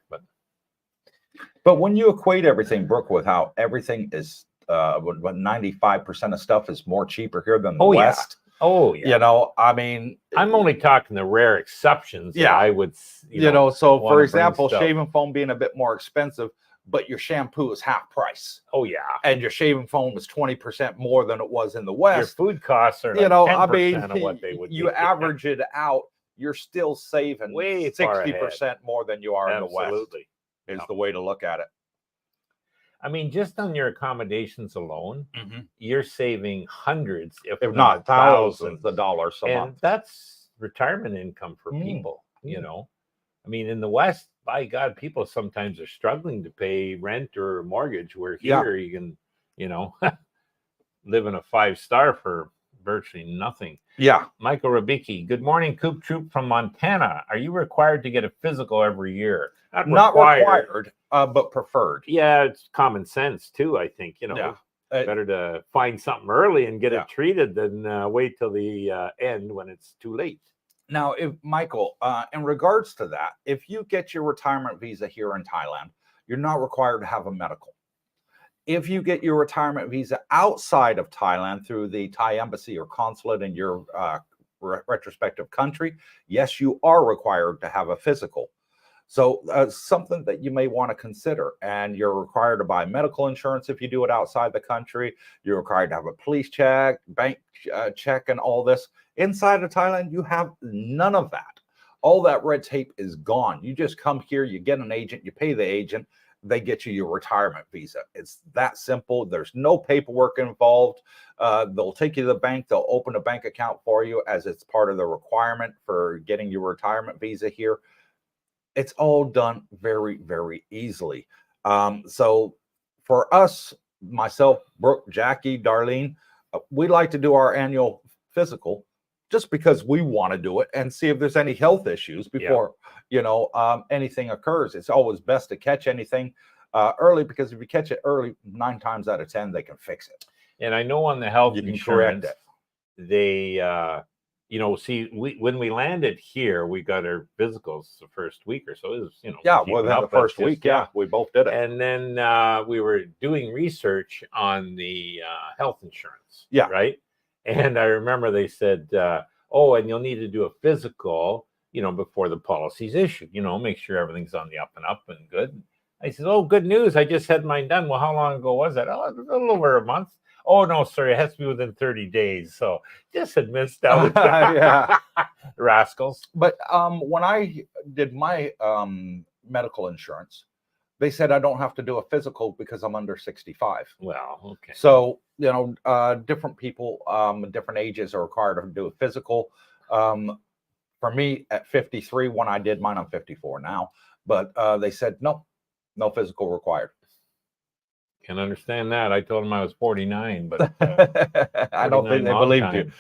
but when you equate everything, Brooke, with how everything is, 95% of stuff is more cheaper here than the West. Oh yeah. I mean, I'm only talking the rare exceptions. Yeah, I would. So for example, shaving foam being a bit more expensive, but your shampoo is half price. Oh yeah. And your shaving foam is 20% more than it was in the West. Your food costs are like 10% of what they would you average it out, you're still saving way 60% more than you are in the West. Absolutely. Is the way to look at it. I mean, just on your accommodations alone, you're saving hundreds, if not thousands of dollars a month. And that's retirement income for people, I mean, in the West, by God, people sometimes are struggling to pay rent or mortgage, where here you can, live in a 5-star for virtually nothing. Yeah. Michael Rabicki, good morning, Coop Troop from Montana. Are you required to get a physical every year? Not required, but preferred. Yeah, it's common sense too, I think. Better to find something early and get it treated than wait till the end when it's too late. Now, Michael, in regards to that, if you get your retirement visa here in Thailand, you're not required to have a medical. If you get your retirement visa outside of Thailand through the Thai embassy or consulate in your retrospective country, yes, you are required to have a physical. So something that you may want to consider, and you're required to buy medical insurance if you do it outside the country. You're required to have a police check, bank check, and all this. Inside of Thailand, you have none of that. All that red tape is gone. You just come here, you get an agent, you pay the agent, they get you your retirement visa. It's that simple. There's no paperwork involved. They'll take you to the bank. They'll open a bank account for you as it's part of the requirement for getting your retirement visa here. It's all done very, very easily. So for us, myself, Brooke, Jackie, Darlene, we like to do our annual physical just because we want to do it and see if there's any health issues before, anything occurs. It's always best to catch anything early, because if you catch it early, 9 times out of 10, they can fix it. And I know on the health you can insurance, correct it. They, when we landed here, we got our physicals the first week or so. It was, within the first week, we both did it. And then we were doing research on the health insurance. Yeah. Right. And I remember they said, and you'll need to do a physical, before the policy's issued, make sure everything's on the up and up and good. I said, oh, good news. I just had mine done. Well, how long ago was that? Oh, a little over a month. Oh, no, sorry. It has to be within 30 days. So just had missed out. Yeah. Rascals. But when I did my medical insurance, they said I don't have to do a physical because I'm under 65. Well, okay. So, different people, different ages are required to do a physical. For me, at 53, when I did mine, I'm 54 now. But they said, no physical required. Can understand that. I told them I was 49, but I don't think they believed you.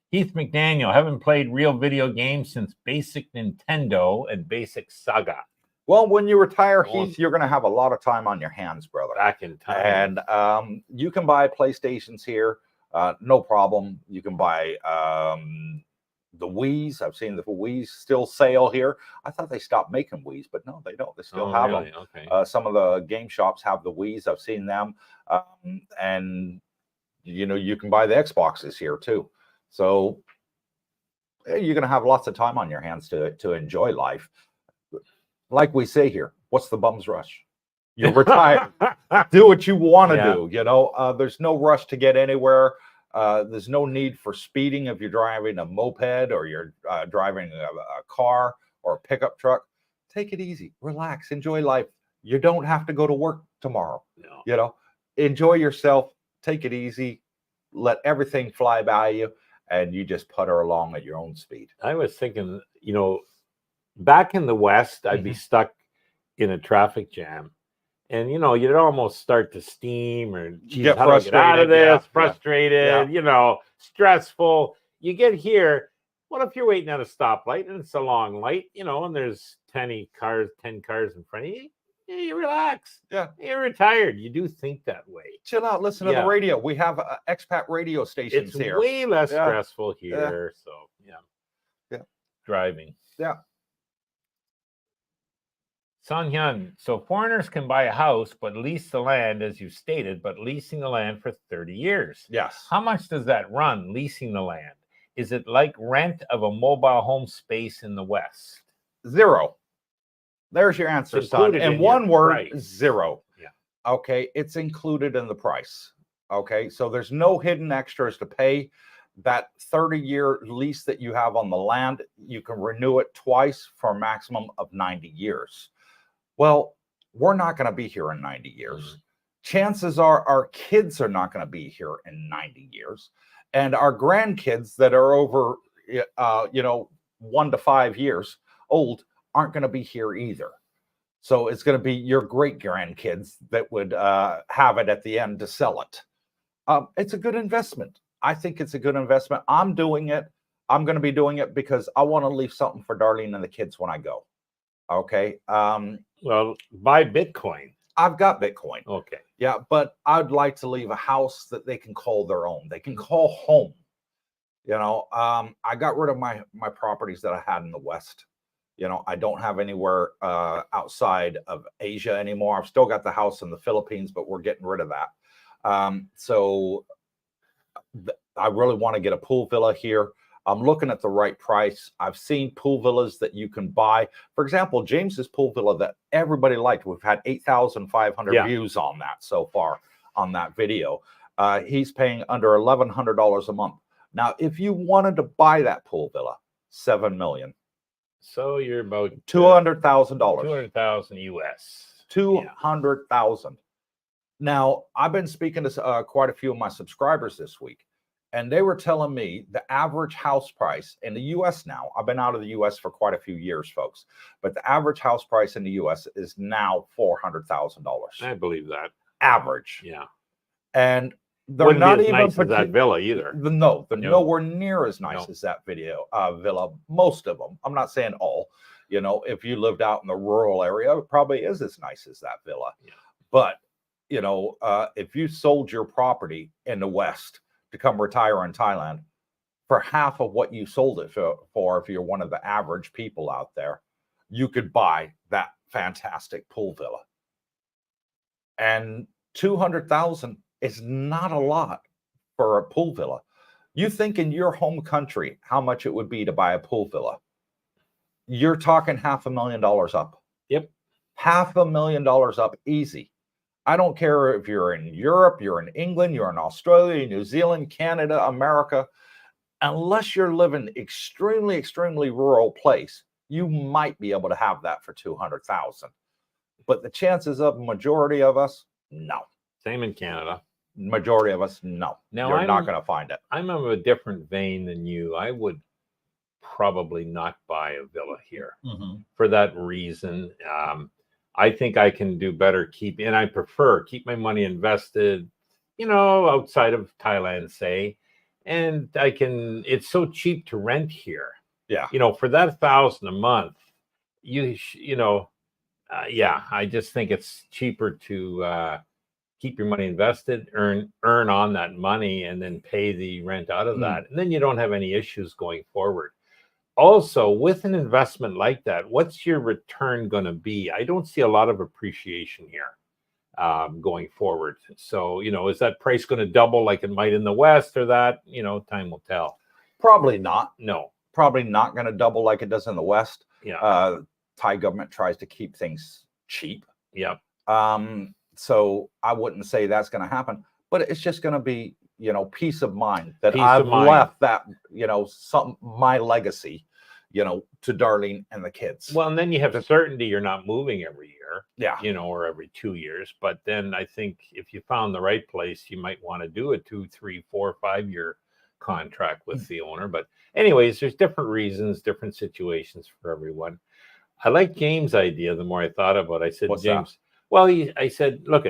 Heath McDaniel, haven't played real video games since Basic Nintendo and Basic Saga. Well, when you retire, Heath, you're going to have a lot of time on your hands, brother. Back in time. And you can buy PlayStations here, no problem. You can buy The Wii's, I've seen the Wii's still sail here. I thought they stopped making Wii's, but no, they don't. They still have really? them. Okay. Some of the game shops have the Wii's. I've seen them, and you can buy the Xboxes here too. So you're going to have lots of time on your hands to enjoy life. Like we say here, what's the bum's rush? You're retired. Do what you want to do. There's no rush to get anywhere. There's no need for speeding if you're driving a moped or you're driving a car or a pickup truck. Take it easy, relax, enjoy life. You don't have to go to work tomorrow. No. Enjoy yourself, take it easy, let everything fly by you, and you just putter along at your own speed. I was thinking, back in the West, I'd be stuck in a traffic jam. And, you'd almost start to steam or, geez, Get how do I get out of this? Frustrated, stressful. You get here. What if you're waiting at a stoplight and it's a long light, and there's 10 cars in front of you? You relax. Yeah. You're retired. You do think that way. Chill out. Listen to the radio. We have expat radio stations here. It's way less stressful here. So, Yeah. Driving. Yeah. Sun Hyun, so foreigners can buy a house but lease the land, as you stated, but leasing the land for 30 years. Yes. How much does that run, leasing the land? Is it like rent of a mobile home space in the West? Zero. There's your answer, son. In one word, zero. Yeah. Okay, it's included in the price. Okay, so there's no hidden extras to pay. That 30-year lease that you have on the land, you can renew it twice for a maximum of 90 years. Well, we're not going to be here in 90 years. Mm-hmm. Chances are our kids are not going to be here in 90 years. And our grandkids that are over, 1 to 5 years old aren't going to be here either. So it's going to be your great grandkids that would have it at the end to sell it. It's a good investment. I think it's a good investment. I'm doing it. I'm going to be doing it because I want to leave something for Darlene and the kids when I go. Okay. Well, buy Bitcoin. I've got Bitcoin. Okay. Yeah, but I'd like to leave a house that they can call their own. They can call home. I got rid of my properties that I had in the West. I don't have anywhere outside of Asia anymore. I've still got the house in the Philippines, but we're getting rid of that. So I really want to get a pool villa here. I'm looking at the right price. I've seen pool villas that you can buy. For example, James's pool villa that everybody liked. We've had 8,500 views on that so far on that video. He's paying under $1,100 a month. Now, if you wanted to buy that pool villa, $7 million. So you're about $200,000. $200,000 US. $200,000. Now, I've been speaking to quite a few of my subscribers this week, and they were telling me the average house price in the U.S. now, I've been out of the U.S. for quite a few years, folks, but the average house price in the U.S. is now $400,000. I believe that. Average. Yeah. And they're not even nice as that villa either. No, they're nowhere near as nice as that villa. Most of them. I'm not saying all. If you lived out in the rural area, it probably is as nice as that villa. Yeah. But if you sold your property in the West to come retire in Thailand for half of what you sold it for, if you're one of the average people out there, you could buy that fantastic pool villa. And $200,000 is not a lot for a pool villa. You think in your home country how much it would be to buy a pool villa? You're talking $500,000 up. Yep. $500,000 up easy. I don't care if you're in Europe, you're in England, you're in Australia, New Zealand, Canada, America. Unless you're living extremely, extremely rural place, you might be able to have that for $200,000. But the chances of majority of us, no. Same in Canada. Majority of us, no. Now, you're not going to find it. I'm of a different vein than you. I would probably not buy a villa here for that reason. I think I can do better and I prefer keep my money invested, outside of Thailand, say, and it's so cheap to rent here. Yeah. For that $1,000 a month, I just think it's cheaper to keep your money invested, earn on that money, and then pay the rent out of that. And then you don't have any issues going forward. Also, with an investment like that, what's your return going to be? I don't see a lot of appreciation here going forward. So, is that price going to double like it might in the West or that? Time will tell. Probably not. No. Probably not going to double like it does in the West. Yeah. Thai government tries to keep things cheap. Yeah. So I wouldn't say that's going to happen, but it's just going to be, peace of mind that Peace I've of mind. left that, my legacy, to Darlene and the kids. Well, and then you have certainty you're not moving every year. Yeah. Or every 2 years. But then I think if you found the right place, you might want to do a 2, 3, 4, 5-year contract with the owner. But anyways, there's different reasons, different situations for everyone. I like James' idea. The more I thought about it, I said, What's James, well, I said, look,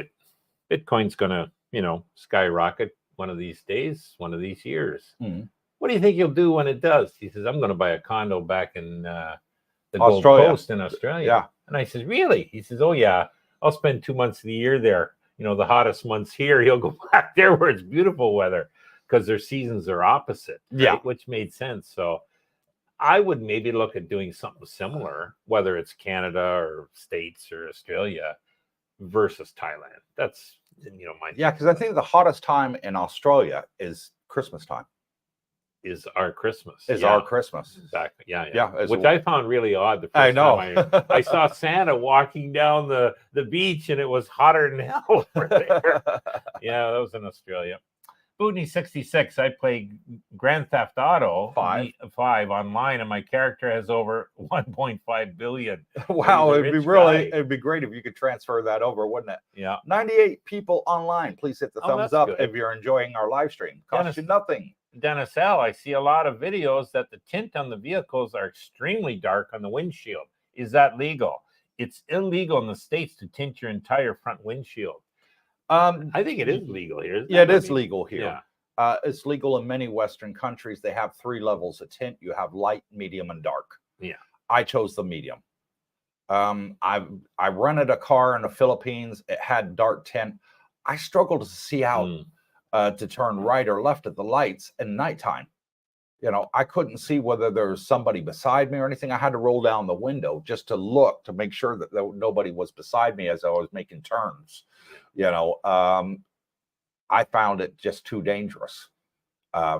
Bitcoin's going to, skyrocket one of these days, one of these years. Mm-hmm. What do you think you'll do when it does? He says, I'm going to buy a condo back in the Australia. Gold Coast in Australia. Yeah. And I said, really? He says, oh, yeah, I'll spend 2 months of the year there. The hottest months here, he'll go back there where it's beautiful weather because their seasons are opposite. Right? Yeah. Which made sense. So I would maybe look at doing something similar, whether it's Canada or States or Australia versus Thailand. That's, my Yeah, because I think the hottest time in Australia is Christmas time. Is our Christmas. Our Christmas. Exactly. Yeah. Yeah. Which I found really odd. The first I know. time I saw Santa walking down the beach and it was hotter than hell over there. Yeah, that was in Australia. Bootney 66. I play Grand Theft Auto 5 online, and my character has over 1.5 billion. Wow, it'd be great if you could transfer that over, wouldn't it? Yeah. 98 people online. Please hit the thumbs up if you're enjoying our live stream. Costs you nothing. Dennis L., I see a lot of videos that the tint on the vehicles are extremely dark on the windshield. Is that legal? It's illegal in the States to tint your entire front windshield. I think it is legal here. Yeah, it is legal here. Yeah. It's legal in many Western countries. They have 3 levels of tint. You have light, medium, and dark. Yeah. I chose the medium. I rented a car in the Philippines. It had dark tint. I struggled to see out to turn right or left at the lights at nighttime. I couldn't see whether there was somebody beside me or anything. I had to roll down the window just to look to make sure that nobody was beside me as I was making turns. I found it just too dangerous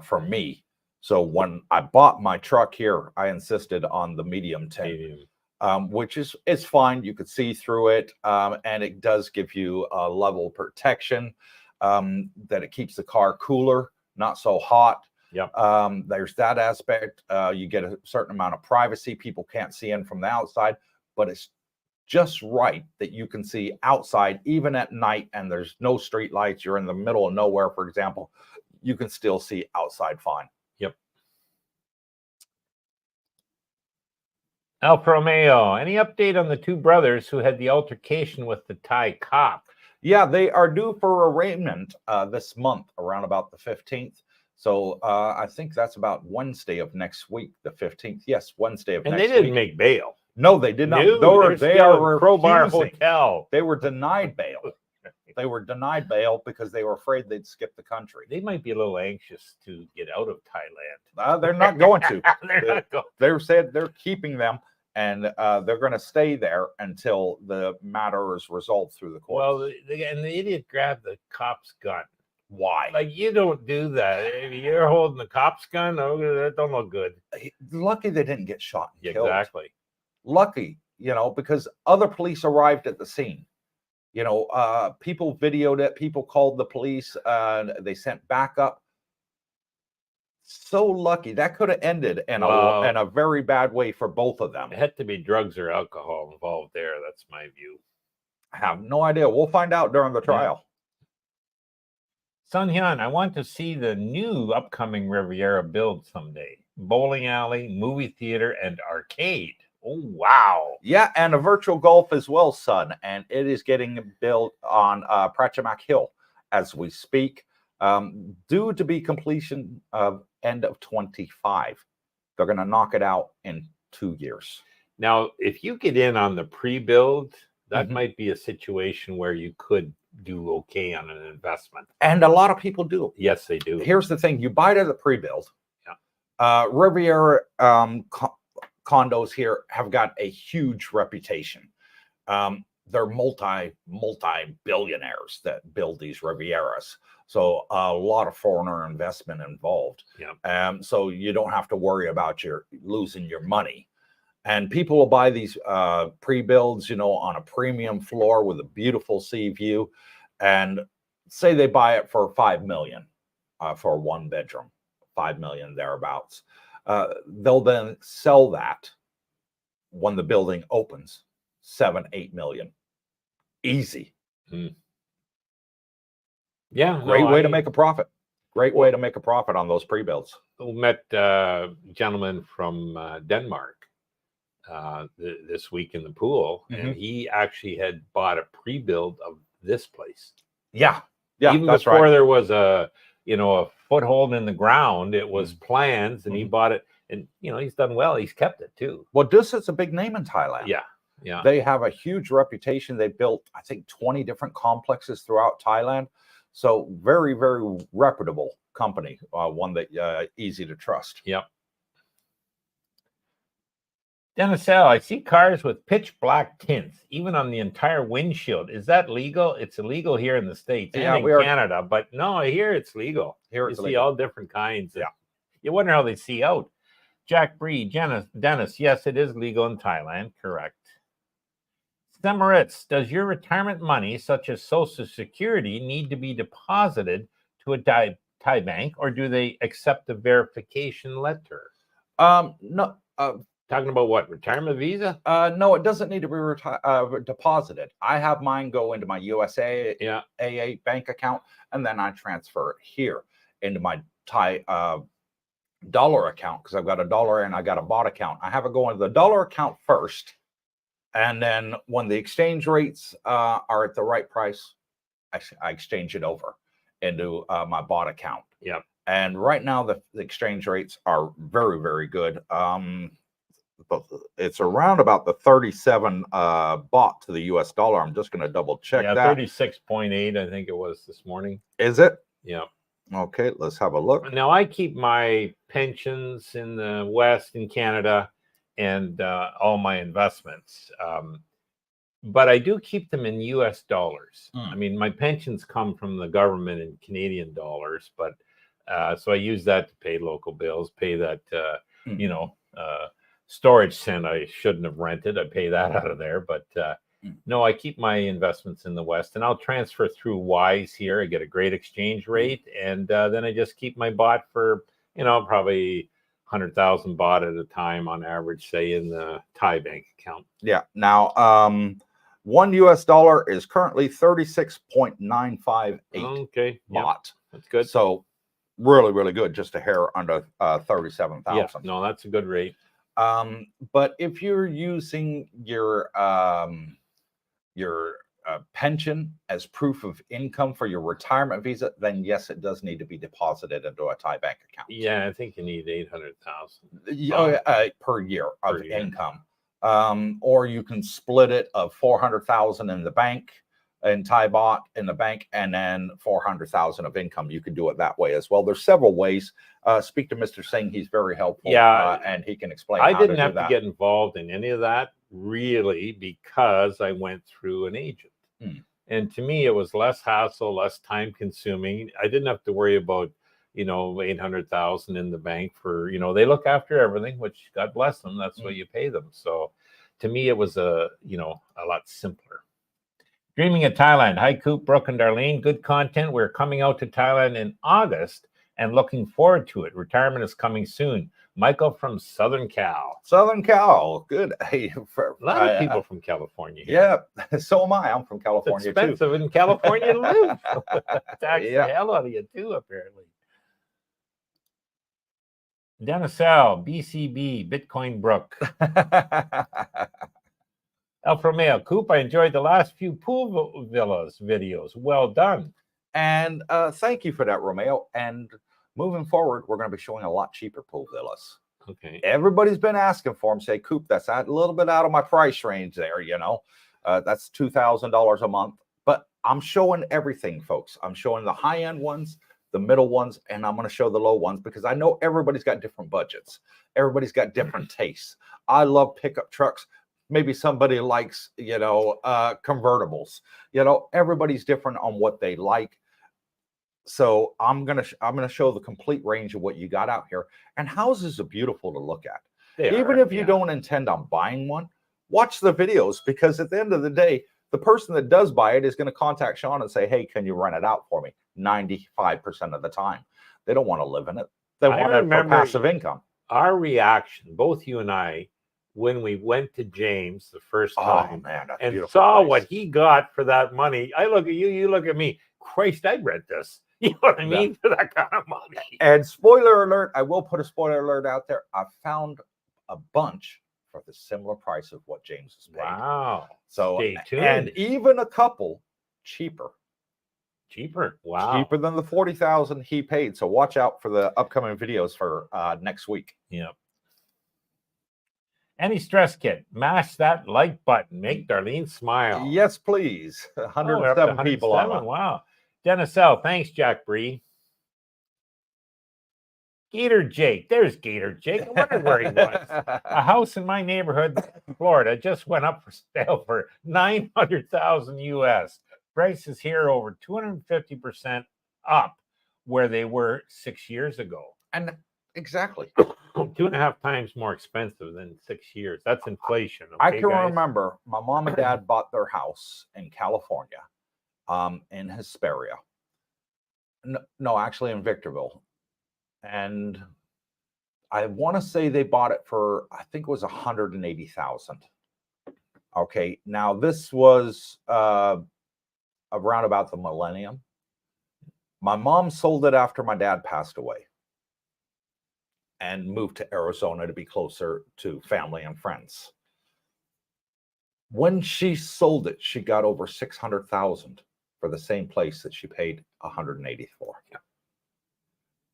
for me. So when I bought my truck here, I insisted on the medium tint, which is fine. You could see through it, and it does give you a level of protection, that it keeps the car cooler, not so hot. Yep. There's that aspect. You get a certain amount of privacy. People can't see in from the outside, but it's just right that you can see outside even at night, and there's no street lights. You're in the middle of nowhere, for example. You can still see outside fine. Yep. Alfa Romeo, any update on the 2 brothers who had the altercation with the Thai cop? Yeah, they are due for arraignment this month, around about the 15th. So I think that's about Wednesday of next week, the 15th. Yes, Wednesday of next week. And they didn't make bail. No, they did not. No, They are Crowbar refusing. Hotel. They were denied bail. They were denied bail because they were afraid they'd skip the country. They might be a little anxious to get out of Thailand. They're not going to. They're not going. They said they're keeping them, and they're going to stay there until the matter is resolved through the courts. Well, and the idiot grabbed the cop's gun. Why? Like, you don't do that. If you're holding the cop's gun, that don't look good. Lucky they didn't get shot and killed. Exactly. Lucky, because other police arrived at the scene. People videoed it. People called the police. They sent backup. So lucky. That could have ended in a very bad way for both of them. It had to be drugs or alcohol involved there. That's my view. I have no idea. We'll find out during the trial. Sun Hyun, I want to see the new upcoming Riviera build someday. Bowling alley, movie theater, and arcade. Oh, wow. Yeah, and a virtual golf as well, son. And it is getting built on Prachamak Hill as we speak. Due to be completion of end of 25. They're going to knock it out in 2 years. Now, if you get in on the pre-build, that might be a situation where you could do okay on an investment. And a lot of people do. Yes, they do. Here's the thing. You buy to the pre-build. Riviera condos here have got a huge reputation. They're multi-billionaires that build these Rivieras. So a lot of foreigner investment involved. Yeah. So you don't have to worry about losing your money. And people will buy these pre-builds, on a premium floor with a beautiful sea view, and say they buy it for $5 million for a one bedroom, $5 million thereabouts. They'll then sell that when the building opens, 7-8 million. Easy. Yeah. Great way to make a profit. Great way to make a profit on those pre-builds. We met a gentleman from Denmark this week in the pool, and he actually had bought a pre-build of this place. Yeah. Even before there was a foothold in the ground, it was plans, and he bought it, and he's done well. He's kept it too. Well, this is a big name in Thailand. Yeah. Yeah. They have a huge reputation. They built, I think, 20 different complexes throughout Thailand. So very, very reputable company. One that easy to trust. Yep. Dennis L., I see cars with pitch black tints, even on the entire windshield. Is that legal? It's illegal here in the States and in Canada, but no, here it's legal. Here it's you legal. See all different kinds. Yeah. You wonder how they see out. Jack Bree, Dennis, yes, it is legal in Thailand. Correct. Semaritz, does your retirement money, such as Social Security, need to be deposited to a Thai bank, or do they accept a verification letter? No. Talking about what? Retirement visa? No, it doesn't need to be deposited. I have mine go into my USA AA bank account, and then I transfer it here into my Thai dollar account, because I've got a dollar and I got a baht account. I have it go into the dollar account first, and then when the exchange rates are at the right price, I exchange it over into my baht account. Yep. And right now the exchange rates are very, very good. It's around about the 37 baht to the US dollar. I'm just going to double check that. 36.8, I think it was this morning. Is it? Yeah. Okay, let's have a look. Now, I keep my pensions in the West, in Canada, and all my investments. But I do keep them in US dollars. I mean, my pensions come from the government in Canadian dollars, but so I use that to pay local bills, pay that, storage cent I shouldn't have rented. I pay that out of there. But no, I keep my investments in the West, and I'll transfer through Wise here. I get a great exchange rate, and then I just keep my baht for, probably 100,000 baht at a time on average, say, in the Thai bank account. Yeah. Now, $1 US is currently 36.958 okay. baht. Yep. That's good. So really, really good. Just a hair under 37,000. Yeah, no, that's a good rate. But if you're using your pension as proof of income for your retirement visa, then yes, it does need to be deposited into a Thai bank account. Yeah, I think you need 800,000 per year of income. Or you can split it of 400,000 in the bank, in Thai baht in the bank, and then 400,000 of income. You can do it that way as well. There's several ways. Speak to Mr. Singh. He's very helpful. Yeah, and he can explain. I didn't have to get involved in any of that really, because I went through an agent. And to me, it was less hassle, less time consuming. I didn't have to worry about 800,000 in the bank for, they look after everything, which God bless them. That's what you pay them. So to me, it was a lot simpler. Dreaming of Thailand. Hi, Coop, Brooke, and Darlene. Good content. We're coming out to Thailand in August and looking forward to it. Retirement is coming soon. Michael from Southern Cal. Southern Cal. Good. Hey, a lot of people from California here. Yeah, so am I. I'm from California, it's expensive in California to live. Tax Yeah. the hell out of you, too, apparently. Dennis L., BCB, Bitcoin Brooke. Alfa Romeo, Coop, I enjoyed the last few pool villas videos. Well done. And thank you for that, Romeo. And moving forward, we're going to be showing a lot cheaper pool villas. Okay. Everybody's been asking for them. Say, Coop, that's a little bit out of my price range there, That's $2,000 a month. But I'm showing everything, folks. I'm showing the high-end ones, the middle ones, and I'm going to show the low ones because I know everybody's got different budgets. Everybody's got different tastes. I love pickup trucks. Maybe somebody likes, convertibles. Everybody's different on what they like. So I'm gonna show the complete range of what you got out here. And houses are beautiful to look at. Even if you don't intend on buying one, watch the videos, because at the end of the day, the person that does buy it is going to contact Sean and say, "Hey, can you rent it out for me?" 95% of the time, they don't want to live in it. They want it for passive income. Our reaction, both you and I, when we went to James the first time, and saw what he got for that money. I look at you, you look at me. Christ, I'd rent this. You know what I mean? For that kind of money. And spoiler alert, I will put a spoiler alert out there. I found a bunch for the similar price of what James has paid. Wow. So stay tuned. And even a couple cheaper. Wow. Cheaper than the $40,000 he paid. So watch out for the upcoming videos for next week. Yep. Any stress kit, mash that like button. Make Darlene smile. Yes, please. 107 people on. Wow. Dennis L. Thanks, Jack Bree. Gator Jake. There's Gator Jake. I wondered where he was. A house in my neighborhood, Florida, just went up for sale for $900,000 US. Prices here over 250% up where they were 6 years ago. And exactly 2.5 times more expensive than 6 years. That's inflation. Okay, I can remember my mom and dad bought their house in California, in Hesperia. No, actually in Victorville. And I want to say they bought it for, I think it was $180,000. Okay, now this was around about the millennium. My mom sold it after my dad passed away and moved to Arizona to be closer to family and friends. When she sold it, she got over $600,000 for the same place that she paid $180,000 for. Yeah.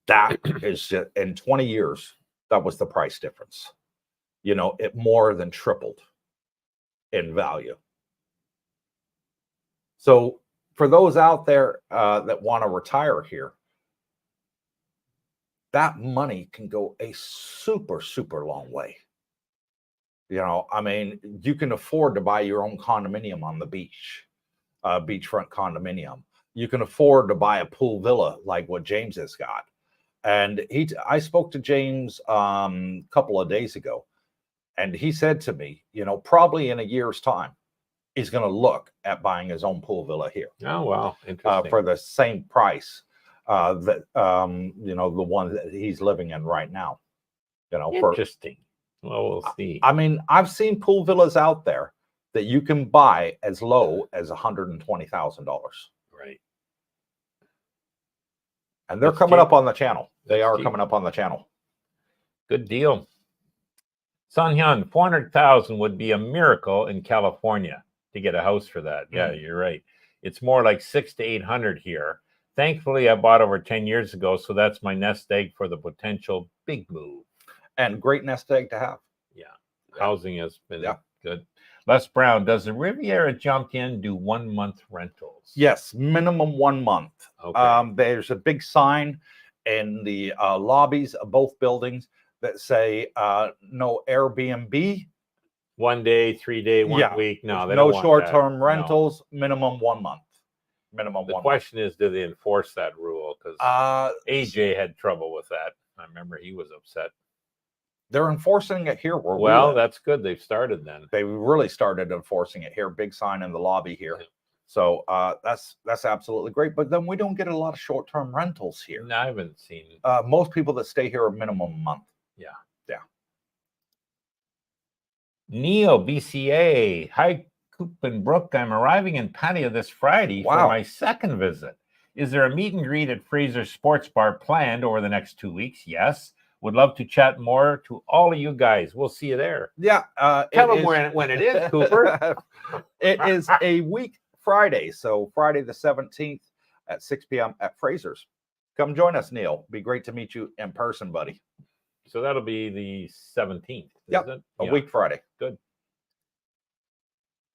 That is just, in 20 years, that was the price difference. It more than tripled in value. So for those out there that want to retire here, that money can go a super, super long way. You can afford to buy your own condominium on the beach, beachfront condominium. You can afford to buy a pool villa like what James has got. And I spoke to James a couple of days ago, and he said to me, probably in a year's time, he's going to look at buying his own pool villa here. Oh, wow. Interesting. For the same price that, the one that he's living in right now. Interesting. Well, we'll see. I mean, I've seen pool villas out there that you can buy as low as $120,000. Right. And they're coming up on the channel. They are coming up on the channel. Good deal. Sun Hyun, 400,000 would be a miracle in California to get a house for that. Yeah, you're right. It's more like 600 to 800 here. Thankfully, I bought over 10 years ago, so that's my nest egg for the potential big move. And great nest egg to have. Yeah. Housing has been good. Les Brown, does the Riviera Jump In do 1 month rentals? Yes, minimum 1 month. Okay. There's a big sign in the lobbies of both buildings that say no Airbnb. 1 day, 3 day, 1 week. No, they no don't want short-term rentals. No. Minimum 1 month. Minimum. The question is, do they enforce that rule? Because AJ had trouble with that. I remember he was upset. They're enforcing it here. Well, that's good. They've started then. They really started enforcing it here. Big sign in the lobby here. Yeah. So that's absolutely great. But then we don't get a lot of short-term rentals here. No, I haven't seen. Most people that stay here are minimum a month. Yeah. Yeah. Neil, BCA. Hi, Cooper and Brooke. I'm arriving in Pattaya this Friday for my second visit. Is there a meet and greet at Fraser's Sports Bar planned over the next 2 weeks? Yes. Would love to chat more to all of you guys. We'll see you there. Yeah. Tell them when it is, Cooper. It is a week Friday. So Friday the 17th at 6 p.m. at Fraser's. Come join us, Neil. Be great to meet you in person, buddy. So that'll be the 17th. Yep. A week Friday. Good.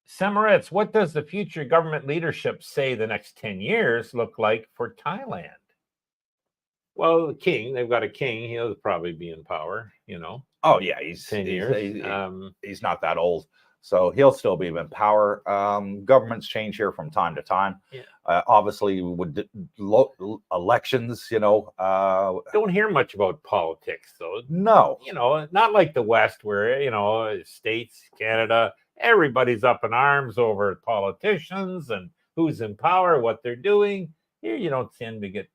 Samaritz, what does the future government leadership say the next 10 years look like for Thailand? Well, the king, they've got a king. He'll probably be in power, you know, Oh yeah, he's 10 he's years. he's not that old, so he'll still be in power. Governments change here from time to time. Yeah. Obviously, with elections, Don't hear much about politics, though. no, You know, not like the West, where, you know, states, Canada, everybody's up in arms over politicians and who's in power, what they're doing. Here, you don't tend to get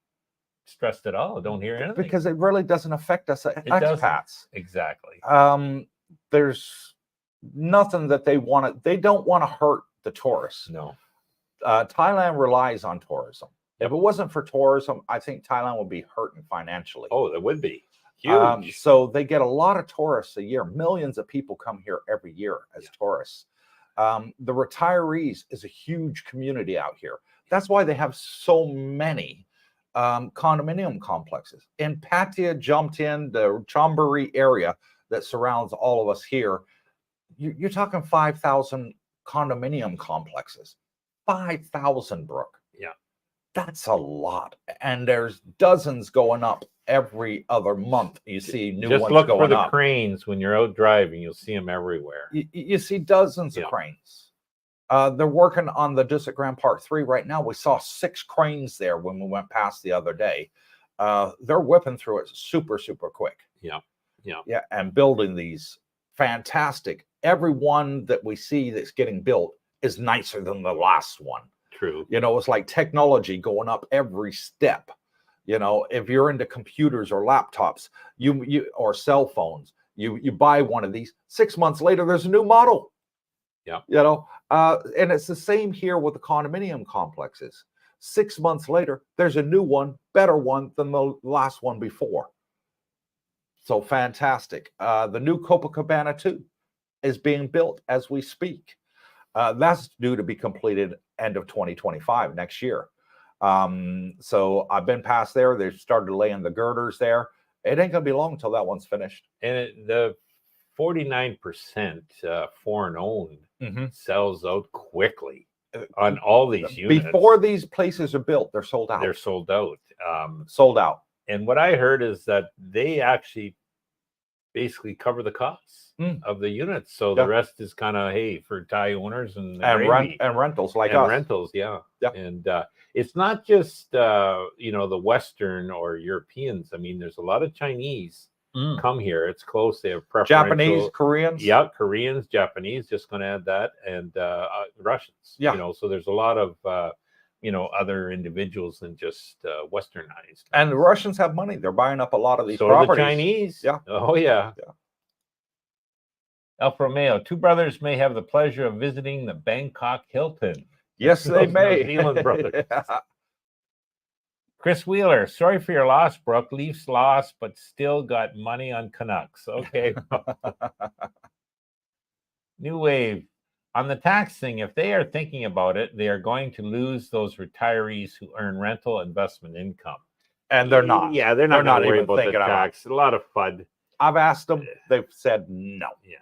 stressed at all. Don't hear anything. because it really doesn't affect us expats. Doesn't. Exactly. There's nothing that they want to. They don't want to hurt the tourists. No. Thailand relies on tourism. If it wasn't for tourism, I think Thailand would be hurting financially. Oh, there would be. Huge. So they get a lot of tourists a year. Millions of people come here every year as tourists. The retirees is a huge community out here. That's why they have so many condominium complexes. And Pattaya jumped in the Chonburi area that surrounds all of us here. You're talking 5,000 condominium complexes. 5,000, Brooke. Yeah. That's a lot. And there's dozens going up every other month. You see new Just ones look going for the up. cranes when you're out driving. You'll see them everywhere. You see dozens of cranes. They're working on the District Grand Park 3 right now. We saw 6 cranes there when we went past the other day. They're whipping through it super, super quick. Yeah. Yeah. And building these fantastic. Every one that we see that's getting built is nicer than the last one. True. You know, it's like technology going up every step. You know, if you're into computers or laptops, you or cell phones, you buy one of these. 6 months later, there's a new model. Yeah. You know, and it's the same here with the condominium complexes. 6 months later, there's a new one, better one than the last one before. So fantastic. The new Copacabana 2 is being built as we speak. That's due to be completed end of 2025, next year. So I've been past there. They've started laying the girders there. It ain't gonna be long until that one's finished. And the 49% foreign owned sells out quickly on all these units. Before these places are built, they're sold out. They're sold out. Sold out. And what I heard is that they actually basically cover the costs of the units. So the rest is kind of, hey, for Thai owners and rentals like us. Rentals, yeah. And it's not just you know, the Western or Europeans. I mean, there's a lot of Chinese come here. It's close. They have preferential. Japanese, Koreans. Yeah, Koreans, Japanese. Just going to add that, and Russians. Yeah. You know, so there's a lot of you know, other individuals than just Westernized. And the Russians have money. They're buying up a lot of these so properties. The Chinese. Yeah. Oh yeah. Alfa Romeo. 2 brothers may have the pleasure of visiting the Bangkok Hilton. Yes, they may. New Zealand brothers. Chris Wheeler, sorry for your loss, Brooke. Leafs lost, but still got money on Canucks. Okay. New Wave. On the tax thing, if they are thinking about it, they are going to lose those retirees who earn rental investment income. And they're not. Yeah, they're not worried about the tax. A lot of FUD. I've asked them. They've said no. Yeah.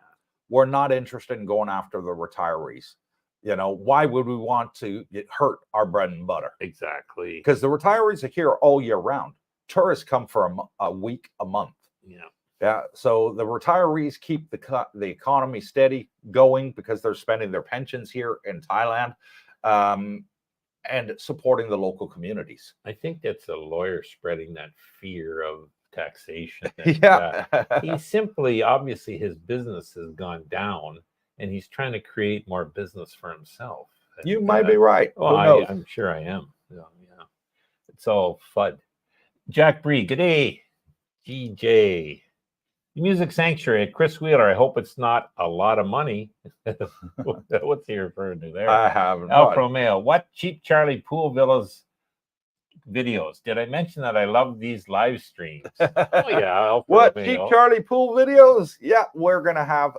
We're not interested in going after the retirees. You know, why would we want to hurt our bread and butter? Exactly. Because the retirees are here all year round. Tourists come for a week, a month. Yeah. Yeah. So the retirees keep the economy steady going because they're spending their pensions here in Thailand and supporting the local communities. I think that's a lawyer spreading that fear of taxation. Yeah. He simply, obviously, his business has gone down and he's trying to create more business for himself. And, you might be right. Well, I'm sure I am. Yeah. It's all FUD. Jack Bree, good day. GJ. Music Sanctuary, Chris Wheeler. I hope it's not a lot of money. What's he referring to there? I haven't. Alfa Romeo. What Cheap Charlie Pool Villas videos? Did I mention that I love these live streams? Oh yeah. Alfa What Romeo. Cheap Charlie Pool videos? Yeah, we're gonna have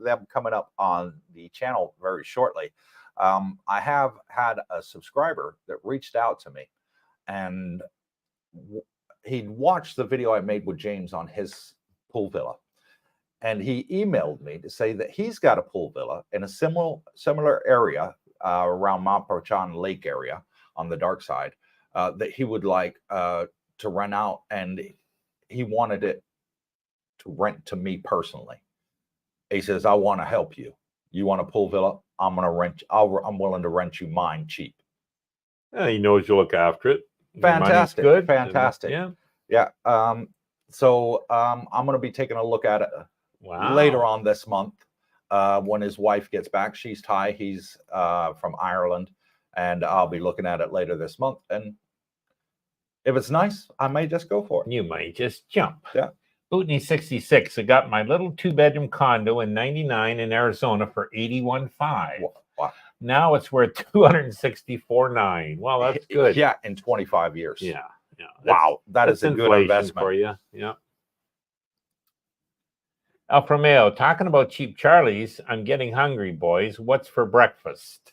them coming up on the channel very shortly. I have had a subscriber that reached out to me, and he'd watched the video I made with James on his pool villa, and he emailed me to say that he's got a pool villa in a similar area around Mount Prochan Lake area on the dark side that he would like to rent out, and he wanted it to rent to me personally. He says, I want to help you. You want a pool villa? I'm going to rent. I'm willing to rent you mine cheap. Yeah, he knows you look after it. Your money's Fantastic. good. Fantastic. Yeah. Yeah. So I'm going to be taking a look at it later on this month when his wife gets back. She's Thai. He's from Ireland. And I'll be looking at it later this month. And if it's nice, I may just go for it. You might just jump. Yeah. Bootney 66. I got my little 2-bedroom condo in 99 in Arizona for 81.5. Wow. Now it's worth 264.9. Well, that's good. Yeah, in 25 years. Yeah. Wow, that is a good investment for you. Yeah. Alfa Romeo, talking about cheap Charlies, I'm getting hungry, boys. What's for breakfast?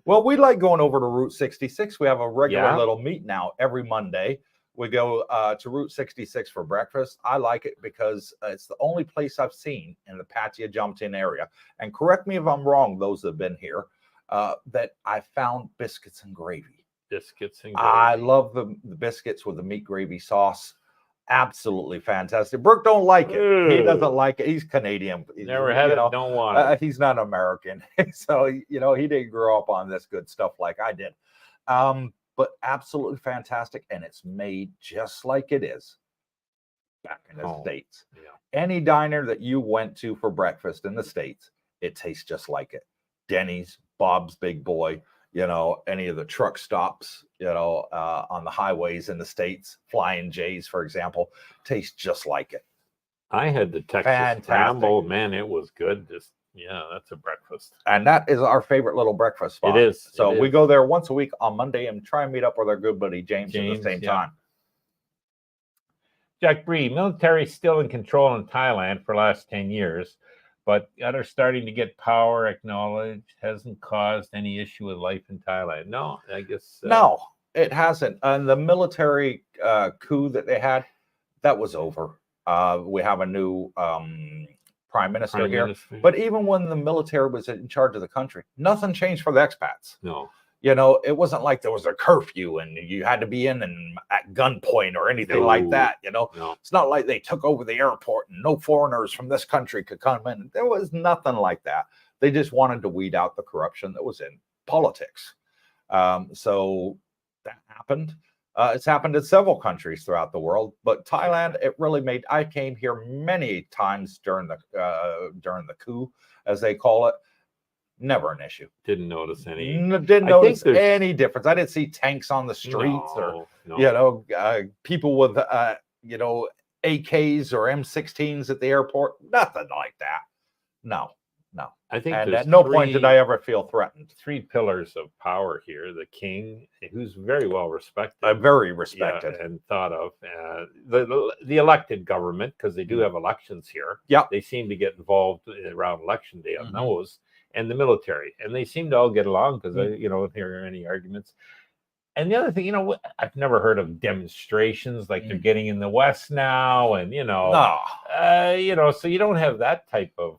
Well, we like going over to Route 66. We have a regular little meet now every Monday. We go to Route 66 for breakfast. I like it because it's the only place I've seen in the Pattaya Jumped-in area. And correct me if I'm wrong, those that have been here, that I found biscuits and gravy. Biscuits and gravy. I love the biscuits with the meat gravy sauce. Absolutely fantastic. Brooke don't like it. He doesn't like it. He's Canadian. Never had it. Don't want it. He's not American. So, he didn't grow up on this good stuff like I did. But absolutely fantastic. And it's made just like it is back in the States. Yeah. Any diner that you went to for breakfast in the States, it tastes just like it. Denny's, Bob's Big Boy, any of the truck stops, on the highways in the States, Flying J's, for example, tastes just like it. I had the Texas Scramble. Man, it was good. That's a breakfast. And that is our favorite little breakfast spot. It is. So we go there once a week on Monday and try and meet up with our good buddy James at the same time. Jack Bree, military still in control in Thailand for the last 10 years, but are starting to get power acknowledged. Hasn't caused any issue with life in Thailand. No, I guess. No, it hasn't. And the military coup that they had, that was over. We have a new prime minister here. But even when the military was in charge of the country, nothing changed for the expats. No. It wasn't like there was a curfew and you had to be in and at gunpoint or anything like that. No. It's not like they took over the airport and no foreigners from this country could come in. There was nothing like that. They just wanted to weed out the corruption that was in politics. So that happened. It's happened in several countries throughout the world, but Thailand, it really made. I came here many times during the coup, as they call it. Never an issue. Didn't notice any. Didn't notice any difference. I didn't see tanks on the streets or people with AKs or M16s at the airport. Nothing like that. No. I think at no point did I ever feel threatened. 3 pillars of power here: the king, who's very well respected, very respected, and thought of. The elected government, because they do have elections here. Yeah, they seem to get involved around election day on those. And the military, and they seem to all get along because I don't hear any arguments. And the other thing, I've never heard of demonstrations like they're getting in the West now, and so you don't have that type of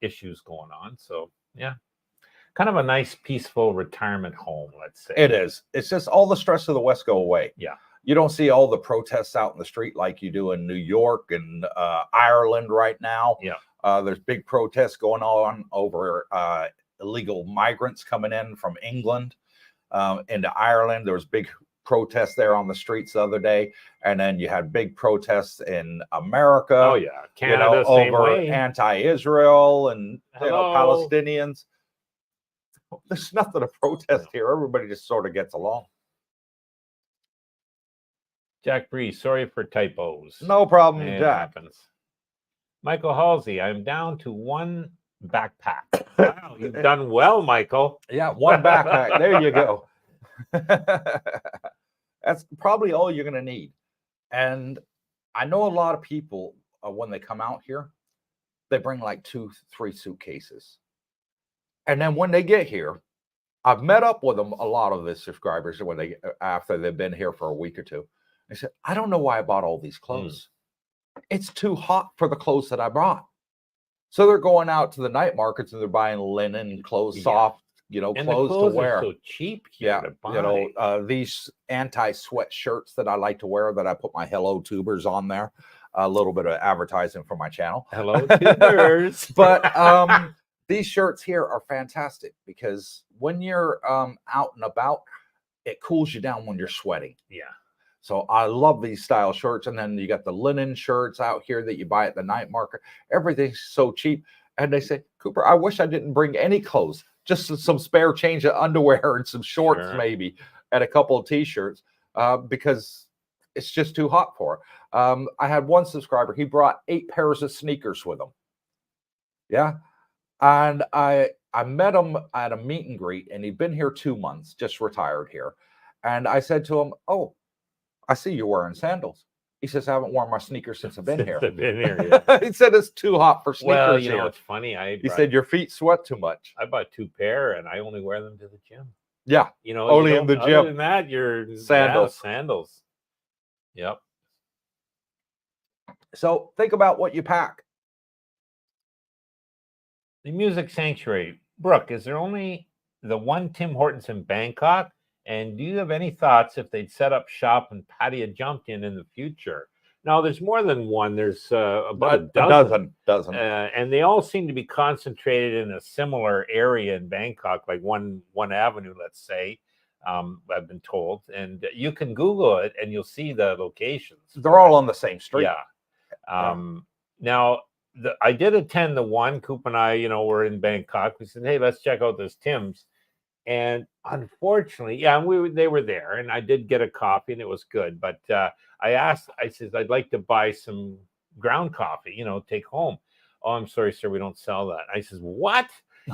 issues going on. So kind of a nice, peaceful retirement home, let's say. It is. It's just all the stress of the West go away. Yeah. You don't see all the protests out in the street like you do in New York and Ireland right now. Yeah. There's big protests going on over illegal migrants coming in from England into Ireland. There was big protests there on the streets the other day. And then you had big protests in America. Oh, yeah. Canada, over anti-Israel and Palestinians. There's nothing to protest here. Everybody just sort of gets along. Jack Bree, sorry for typos. No problem, Jack. Happens. Michael Halsey, I'm down to 1 backpack. Wow, you've done well, Michael. Yeah, 1 backpack. There you go. That's probably all you're going to need. And I know a lot of people, when they come out here, they bring like 2-3 suitcases. And then when they get here, I've met up with them, a lot of the subscribers, after they've been here for a week or two. They said, I don't know why I bought all these clothes. It's too hot for the clothes that I brought. So they're going out to the night markets and they're buying linen, clothes, soft And the clothes to clothes are wear. so cheap here Yeah, to buy. these anti-sweat shirts that I like to wear, that I put my Hello Tubers on there. A little bit of advertising for my channel. Hello, tubers. But these shirts here are fantastic because when you're out and about, it cools you down when you're sweating. Yeah. So I love these style shirts. And then you got the linen shirts out here that you buy at the night market. Everything's so cheap. And they say, Cooper, I wish I didn't bring any clothes, just some spare change of underwear and some shorts, Sure. maybe, and a couple of t-shirts, because it's just too hot for it. I had one subscriber, he brought 8 pairs of sneakers with him. Yeah. And I met him at a meet and greet, and he'd been here 2 months, just retired here. And I said to him, oh, I see you're wearing sandals. He says, I haven't worn my sneakers since I've been here. I've been here, yeah. He said it's too hot for sneakers Well, here. it's funny. He said your feet sweat too much. I bought 2 pair, and I only wear them to the gym. Yeah, only in the gym. Other than that, you're sandals. Yeah, sandals. Yep. So think about what you pack. The Music Sanctuary. Brooke, is there only the one Tim Hortons in Bangkok? And do you have any thoughts if they'd set up shop in Pattaya jumped in the future? Now, there's more than one. There's about a dozen. And they all seem to be concentrated in a similar area in Bangkok, like one avenue, let's say, I've been told. And you can Google it, and you'll see the locations. They're all on the same street. Yeah. Now, I did attend the one. Coop and I, were in Bangkok. We said, hey, let's check out this Tim's. And unfortunately, they were there, and I did get a coffee, and it was good. But I said, I'd like to buy some ground coffee, take home. Oh, I'm sorry, sir, we don't sell that. I says, what?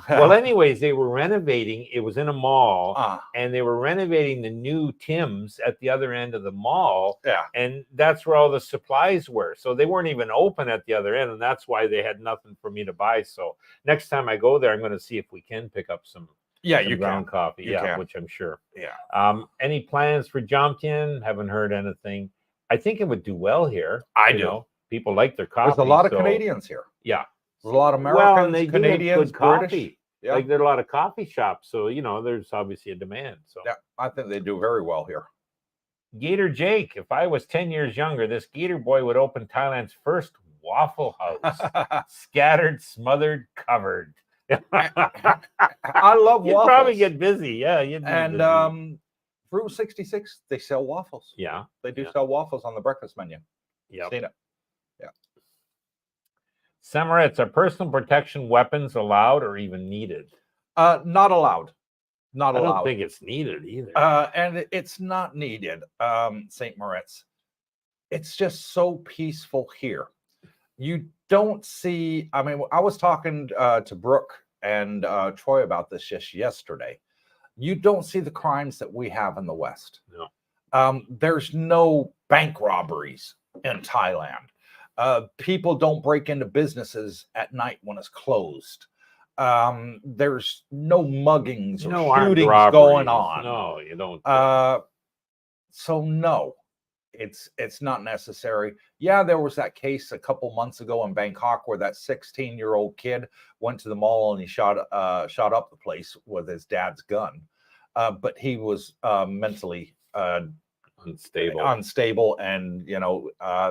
Well, anyways, they were renovating. It was in a mall, and they were renovating the new Tim's at the other end of the mall. Yeah. And that's where all the supplies were. So they weren't even open at the other end, and that's why they had nothing for me to buy. So next time I go there, I'm going to see if we can pick up some ground coffee. Which I'm sure. Yeah. Any plans for Jomtien? Haven't heard anything. I think it would do well here. I do. People like their coffee. There's a lot of Canadians here. Yeah. There's a lot of Americans, and they Canadians, do have good British. Coffee. Yeah. Like there are a lot of coffee shops. So, there's obviously a demand. So yeah, I think they do very well here. Gator Jake, if I was 10 years younger, this Gator boy would open Thailand's first Waffle House. Scattered, smothered, covered. I love You'd waffles. probably get busy. Yeah. And Route 66, they sell waffles. Yeah. They do sell waffles on the breakfast menu. Yeah. Seen it. Yeah. Samarets, are personal protection weapons allowed or even needed? Not allowed. Not allowed. I don't think it's needed either. And it's not needed, St. Moritz. It's just so peaceful here. You don't see, I was talking to Brooke and Troy about this just yesterday. You don't see the crimes that we have in the West. No. There's no bank robberies in Thailand. People don't break into businesses at night when it's closed. There's no muggings or shootings going on. No, you don't. So no, it's not necessary. Yeah, there was that case a couple months ago in Bangkok where that 16-year-old kid went to the mall and he shot up the place with his dad's gun. But he was mentally unstable, and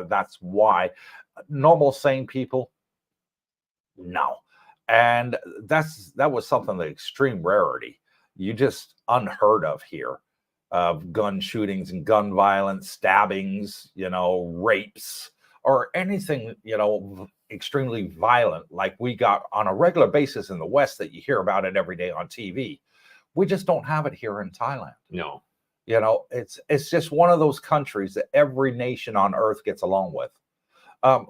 that's why. Normal sane people, no. And that was something of extreme rarity. You just unheard of here, of gun shootings and gun violence, stabbings, rapes, or anything, extremely violent like we got on a regular basis in the West that you hear about it every day on TV. We just don't have it here in Thailand. No. It's just one of those countries that every nation on earth gets along with.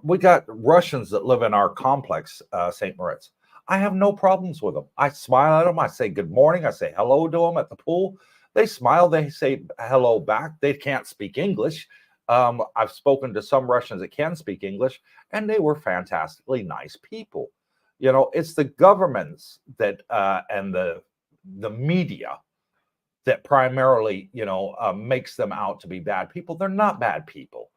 We got Russians that live in our complex, St. Moritz. I have no problems with them. I smile at them. I say good morning. I say hello to them at the pool. They smile. They say hello back. They can't speak English. I've spoken to some Russians that can speak English, and they were fantastically nice people. It's the governments that and the media that primarily, makes them out to be bad people. They're not bad people.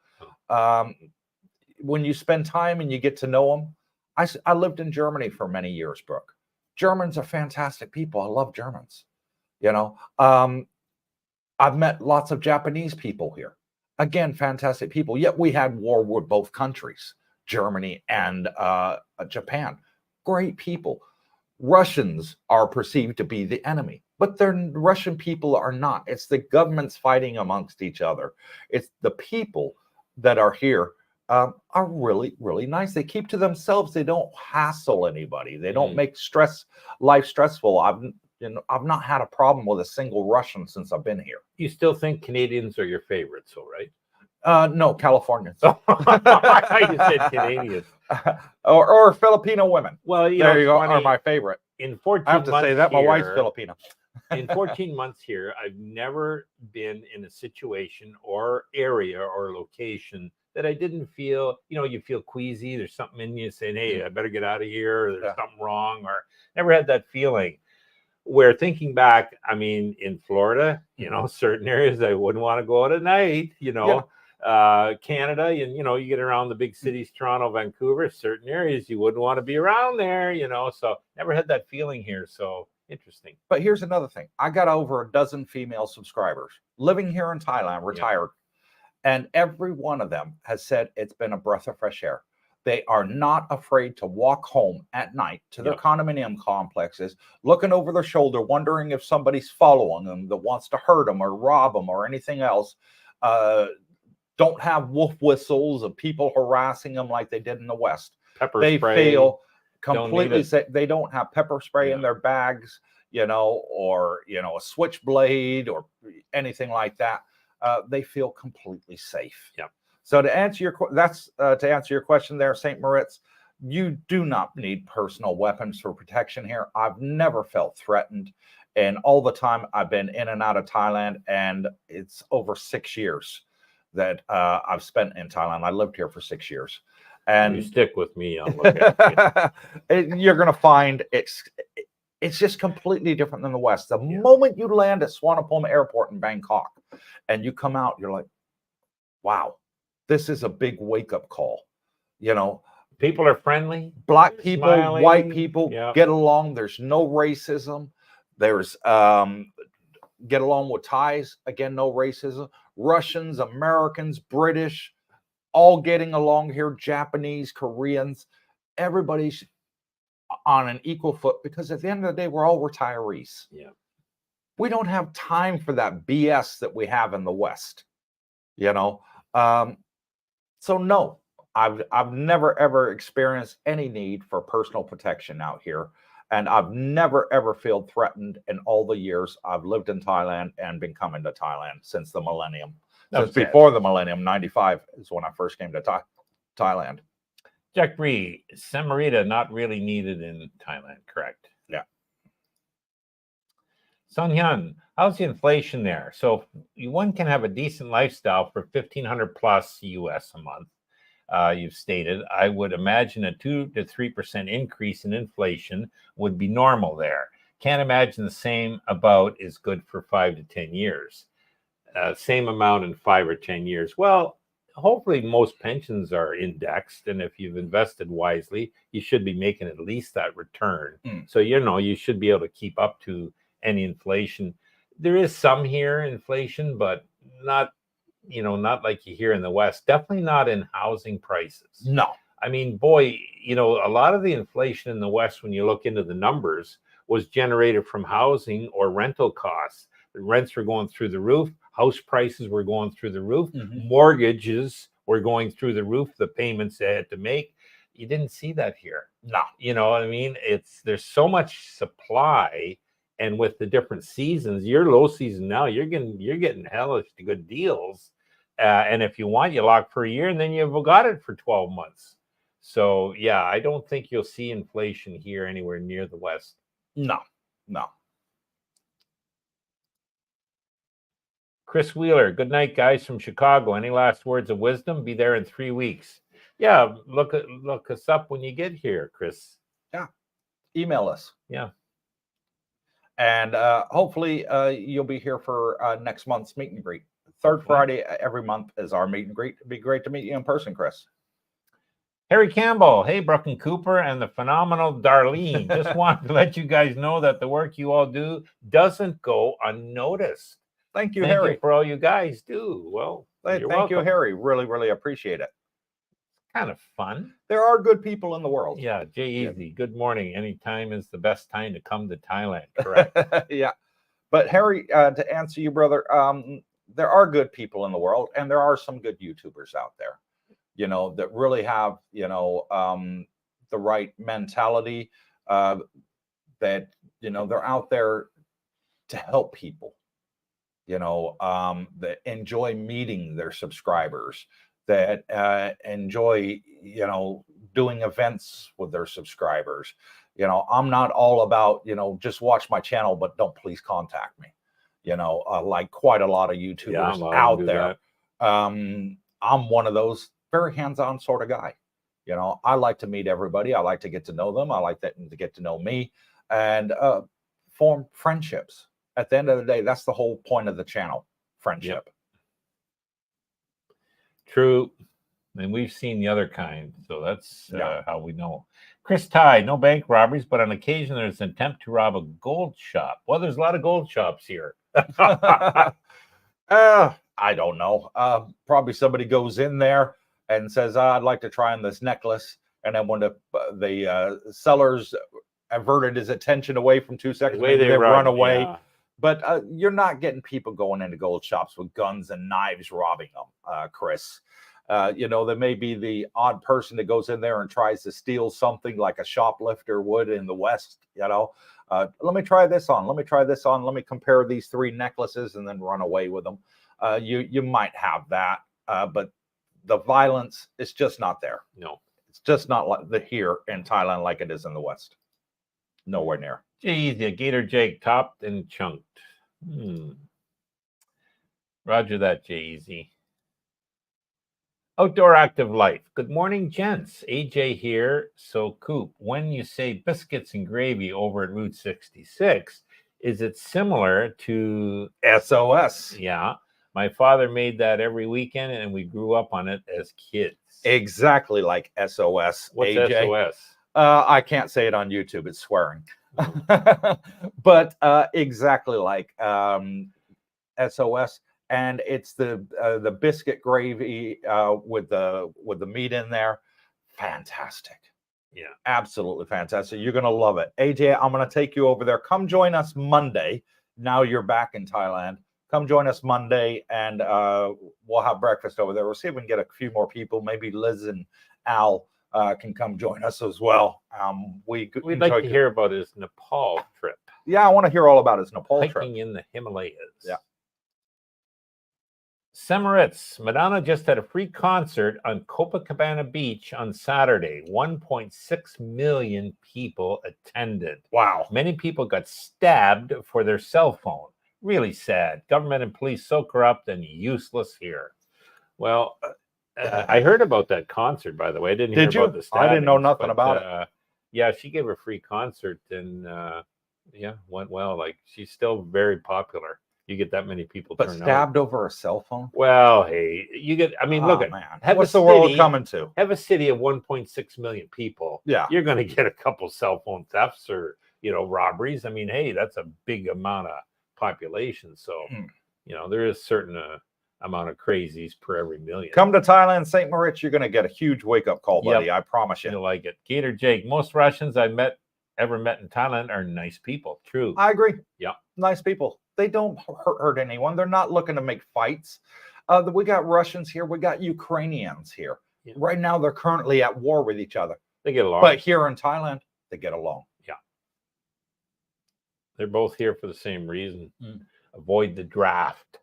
When you spend time and you get to know them, I lived in Germany for many years, Brooke. Germans are fantastic people. I love Germans. I've met lots of Japanese people here. Again, fantastic people. Yet we had war with both countries, Germany and Japan. Great people. Russians are perceived to be the enemy, but Russian people are not. It's the governments fighting amongst each other. It's the people that are here are really, really nice. They keep to themselves. They don't hassle anybody. They don't make life stressful. I've not had a problem with a single Russian since I've been here. You still think Canadians are your favorites, though, right? No, Californians. I thought you said Canadians. or Filipino women. Well, there you go. Are my favorite. In 14 I have to months say that here, my wife's Filipino. In 14 months here, I've never been in a situation or area or location that I didn't feel, you feel queasy. There's something in you saying, hey, I better get out of here. Or there's something wrong, or never had that feeling. Where thinking back, I mean, in Florida, certain areas I wouldn't want to go out at night, Canada, and, you get around the big cities, Toronto, Vancouver, certain areas you wouldn't want to be around there, so never had that feeling here. So interesting. But here's another thing. I got over a dozen female subscribers living here in Thailand, retired. And every one of them has said it's been a breath of fresh air. They are not afraid to walk home at night to their condominium complexes, looking over their shoulder, wondering if somebody's following them that wants to hurt them or rob them or anything else. Don't have wolf whistles of people harassing them like they did in the West. They feel completely safe. They don't have pepper spray in their bags, or a switchblade or anything like that. They feel completely safe. Yeah. So to answer your question there, St. Moritz, you do not need personal weapons for protection here. I've never felt threatened, and all the time I've been in and out of Thailand, and it's over 6 years that I've spent in Thailand. I lived here for 6 years, and you stick with me. I'll look at you're going to find it's just completely different than the West. The moment you land at Suvarnabhumi Airport in Bangkok, and you come out, you're like, wow. This is a big wake-up call. People are friendly. Black people, smiling, white people get along. There's no racism. There's get along with Thais. Again, no racism. Russians, Americans, British, all getting along here. Japanese, Koreans, everybody's on an equal foot, because at the end of the day, we're all retirees. Yeah. We don't have time for that BS that we have in the West. So no, I've never ever experienced any need for personal protection out here, and I've never ever felt threatened in all the years I've lived in Thailand and been coming to Thailand since the millennium. Since before the millennium, 95 is when I first came to Thailand. Jack Bree, Samarita not really needed in Thailand, correct? Yeah. Sung Hyun, how's the inflation there? So one can have a decent lifestyle for $1,500 plus US a month. You've stated, I would imagine a 2 to 3% increase in inflation would be normal there. Can't imagine the same about is good for 5 to 10 years. Same amount in 5 or 10 years. Well, hopefully most pensions are indexed, and if you've invested wisely, you should be making at least that return. So you should be able to keep up to any inflation. There is some here inflation, but not like you hear in the West. Definitely not in housing prices. No. I mean, boy, a lot of the inflation in the West, when you look into the numbers, was generated from housing or rental costs. The rents were going through the roof. House prices were going through the roof. Mortgages were going through the roof. The payments they had to make. You didn't see that here. No. You know what I mean? There's so much supply. And with the different seasons, your low season now, you're getting hellish good deals. And if you want, you lock for a year, and then you've got it for 12 months. So, yeah, I don't think you'll see inflation here anywhere near the West. No. Chris Wheeler, good night, guys, from Chicago. Any last words of wisdom? Be there in 3 weeks. Yeah, look us up when you get here, Chris. Yeah, email us. Yeah. And hopefully you'll be here for next month's meet and greet. Third Friday every month is our meet and greet. It'd be great to meet you in person, Chris. Harry Campbell, hey, Brooke and Cooper, and the phenomenal Darlene. Just wanted to let you guys know that the work you all do doesn't go unnoticed. Thank you, Thank Harry. you for all you guys do. Well, you're Thank you, welcome. Harry. Really, really appreciate it. Kind of fun. There are good people in the world. Yeah, Jay Easy. Good morning. Anytime is the best time to come to Thailand. Correct. Yeah. But Harry, to answer you, brother, there are good people in the world, and there are some good YouTubers out there, that really have, the right mentality, that, they're out there to help people, that enjoy meeting their subscribers, that enjoy, doing events with their subscribers. I'm not all about, just watch my channel, but don't please contact me. Like quite a lot of YouTubers out there. I'm one of those very hands-on sort of guy. I like to meet everybody. I like to get to know them. I like them to get to know me and form friendships. At the end of the day, that's the whole point of the channel, friendship. Yep. True. And we've seen the other kind. So that's how we know. Chris Ty, no bank robberies, but on occasion there's an attempt to rob a gold shop. Well, there's a lot of gold shops here. I don't know. Probably somebody goes in there and says, I'd like to try on this necklace. And then when the sellers averted his attention away from 2 seconds, they run away. Yeah. But you're not getting people going into gold shops with guns and knives robbing them, Chris. There may be the odd person that goes in there and tries to steal something like a shoplifter would in the West. Let me try this on. Let me try this on. Let me compare these 3 necklaces and then run away with them. You might have that, but the violence is just not there. No, it's just not like here in Thailand like it is in the West. Nowhere near. Geez, the Gator Jake topped and chunked. Roger that, Jay-Z. Outdoor Active Life. Good morning, gents. AJ here. So, Coop, when you say biscuits and gravy over at Route 66, is it similar to SOS? Yeah. My father made that every weekend, and we grew up on it as kids. Exactly like SOS. What's AJ? SOS? I can't say it on YouTube. It's swearing. But exactly like SOS. And it's the biscuit gravy with the meat in there. Fantastic. Yeah, absolutely fantastic. You're gonna love it. AJ, I'm gonna take you over there. Come join us Monday. Now you're back in Thailand. Come join us Monday, and we'll have breakfast over there. We'll see if we can get a few more people. Maybe Liz and Al can come join us as well. We'd like to hear about his Nepal trip. Yeah, I want to hear all about his Nepal trip. Hiking in the Himalayas. Yeah. Semaritz, Madonna just had a free concert on Copacabana Beach on Saturday. 1.6 million people attended. Wow. Many people got stabbed for their cell phone. Really sad. Government and police so corrupt and useless here. Well, I heard about that concert, by the way. I didn't hear about the stabbings. I didn't know nothing about it. Yeah, she gave a free concert and went well. Like, she's still very popular. You get that many people but stabbed over a cell phone. Well, hey, you get. I mean, look at man. Have what's the world coming to? Have a city of 1.6 million people. Yeah, you're going to get a couple cell phone thefts or robberies. I mean, hey, that's a big amount of population. So there is a certain amount of crazies per every million. Come to Thailand, St. Moritz. You're going to get a huge wake up call, buddy. Yep. I promise you. You'll like it. Gator Jake. Most Russians I ever met in Thailand are nice people. True. I agree. Yeah, nice people. They don't hurt anyone. They're not looking to make fights. We got Russians here. We got Ukrainians here. Yeah. Right now, they're currently at war with each other. They get along. But here in Thailand, they get along. Yeah. They're both here for the same reason. Avoid the draft.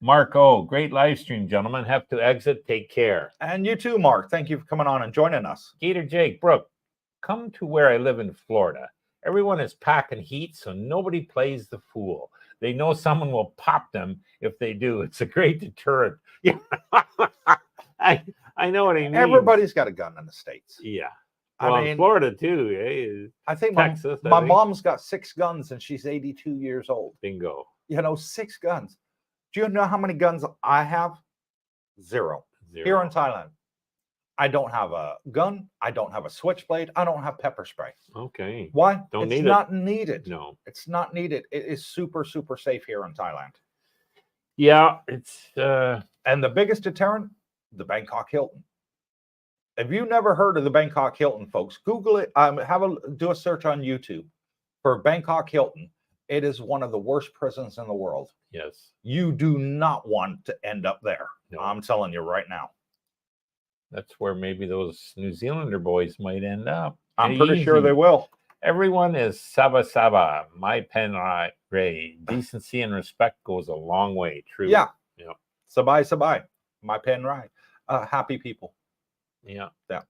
Mark O, great live stream, gentlemen. Have to exit. Take care. And you too, Mark. Thank you for coming on and joining us. Gator Jake, Brooke, come to where I live in Florida. Everyone is packing heat, so nobody plays the fool. They know someone will pop them if they do. It's a great deterrent. Yeah, I know what I mean. Everybody's got a gun in the States. Yeah. Well, I mean, Florida too. I think Texas, my mom's got 6 guns and she's 82 years old. Bingo. 6 guns. Do you know how many guns I have? Zero. Here in Thailand. I don't have a gun. I don't have a switchblade. I don't have pepper spray. Okay. Why? Don't It's need not needed. No. It's not needed. It is super, super safe here in Thailand. Yeah, it's And the biggest deterrent, the Bangkok Hilton. If you've never heard of the Bangkok Hilton, folks, Google it. Do a search on YouTube for Bangkok Hilton. It is one of the worst prisons in the world. yes. You do not want to end up there. No. I'm telling you right now. That's where maybe those New Zealander boys might end up. I'm pretty sure they will. Everyone is Saba Saba, my pen Ray. Decency and respect goes a long way. True. Yeah. Yeah. Sabai Sabai, my pen right. Happy people. Yeah. Yeah.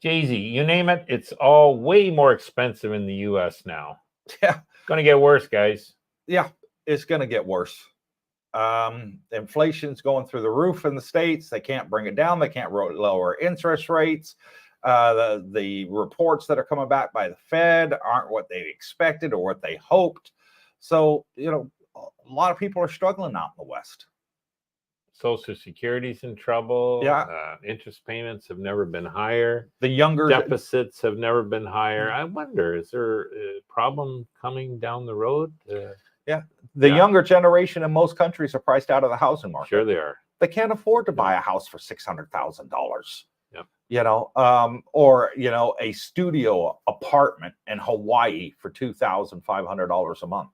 Jay-Z, you name it, it's all way more expensive in the US now. Yeah. Gonna get worse, guys. Yeah, it's gonna get worse. Inflation's going through the roof in the States. They can't bring it down. They can't lower interest rates. The reports that are coming back by the Fed aren't what they expected or what they hoped. So, a lot of people are struggling out in the West. Social Security's in trouble. Yeah. Interest payments have never been higher. The younger deficits have never been higher. I wonder, is there a problem coming down the road? The younger generation in most countries are priced out of the housing market. Sure they are. They can't afford to buy a house for $600,000. Yeah. Or a studio apartment in Hawaii for $2,500 a month.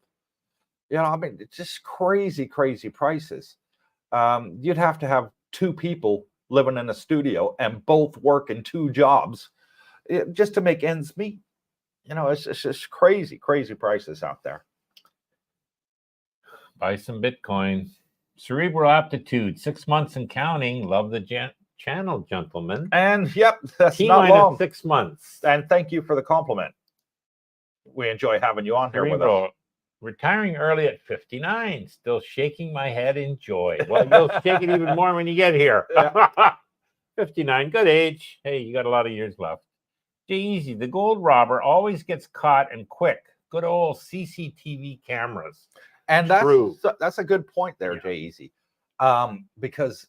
It's just crazy prices. You'd have to have two people living in a studio and both working two jobs just to make ends meet. It's just crazy prices out there. Buy some Bitcoin. Cerebral aptitude, 6 months and counting. Love the channel, gentlemen. And yep, that's T-minus not long. 6 months. And thank you for the compliment. We enjoy having you on here with us. Retiring early at 59. Still shaking my head in joy. Well, you'll shake it even more when you get here. Yeah. 59, good age. Hey, you got a lot of years left. Easy. The gold robber always gets caught and quick. Good old CCTV cameras. And that's a good point there, Yeah. Jay-Easy. Because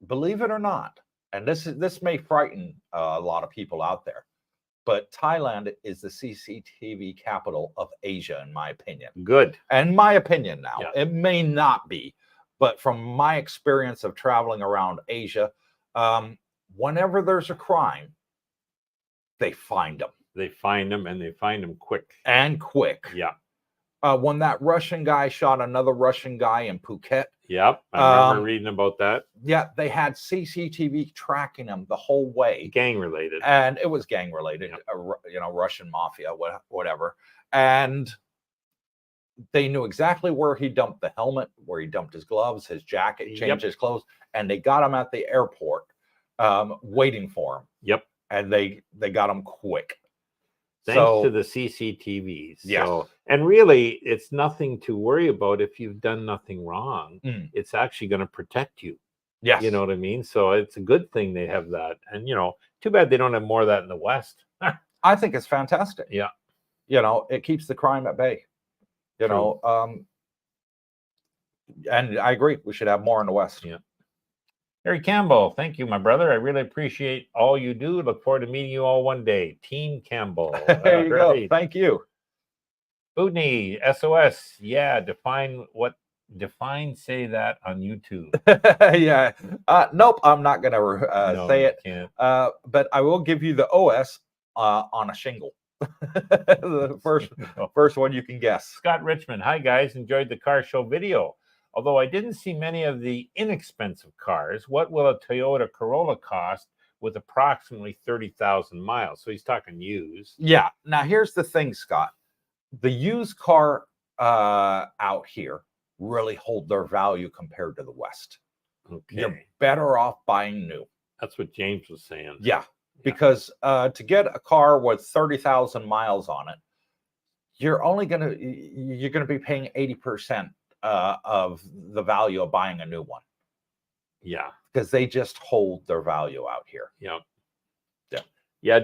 believe it or not, and this may frighten a lot of people out there, but Thailand is the CCTV capital of Asia, in my opinion. Good. And my opinion now, Yeah. it may not be, but from my experience of traveling around Asia, whenever there's a crime, they find them. They find them, and they find them quick. And quick. Yeah. When that Russian guy shot another Russian guy in Phuket. Yep. I remember reading about that. Yeah, they had CCTV tracking him the whole way. Gang related. And it was gang related, Yep. Russian mafia, whatever. And they knew exactly where he dumped the helmet, where he dumped his gloves, his jacket, changed his clothes. And they got him at the airport waiting for him. Yep. And they got him quick. Thanks to the CCTVs. Yeah. So, and really, it's nothing to worry about if you've done nothing wrong. It's actually going to protect you. Yes. You know what I mean? So it's a good thing they have that. And, too bad they don't have more of that in the West. I think it's fantastic. Yeah. It keeps the crime at bay. And I agree. We should have more in the West. Yeah. Harry Campbell, thank you, my brother. I really appreciate all you do. Look forward to meeting you all one day. Team Campbell. There you go. Thank you. Bootney, SOS. Yeah, say that on YouTube. Yeah. Nope, I'm not going to say it. Can't. But I will give you the OS on a shingle. The first one you can guess. Scott Richmond. Hi, guys. Enjoyed the car show video. Although I didn't see many of the inexpensive cars, what will a Toyota Corolla cost with approximately 30,000 miles? So he's talking used. Yeah. Now, here's the thing, Scott. The used car out here really hold their value compared to the West. Okay. You're better off buying new. That's what James was saying. Yeah. Because to get a car with 30,000 miles on it, you're going to be paying 80% of the value of buying a new one. Yeah. Because they just hold their value out here. Yeah.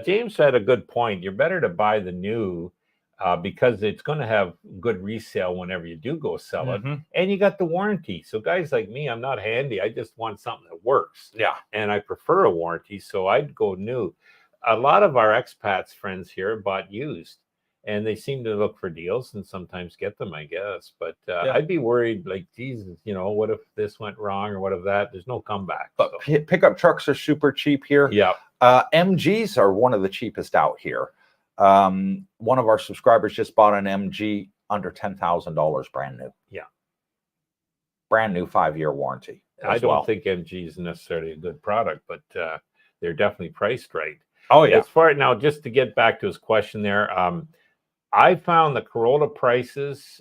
James had a good point. You're better to buy the new because it's going to have good resale whenever you do go sell it. Mhm. And you got the warranty. So guys like me, I'm not handy. I just want something that works. Yeah. And I prefer a warranty. So I'd go new. A lot of our expats friends here bought used. And they seem to look for deals and sometimes get them, I guess. But Yeah. I'd be worried, like, Jesus, what if this went wrong or what if that? There's no comeback. But So. pickup trucks are super cheap here. Yeah. MGs are one of the cheapest out here. One of our subscribers just bought an MG under $10,000 brand new. Yeah. Brand new 5-year warranty. I don't think MG is necessarily a good product, but they're definitely priced right. Oh, yeah. As far now, just to get back to his question there, I found the Corolla prices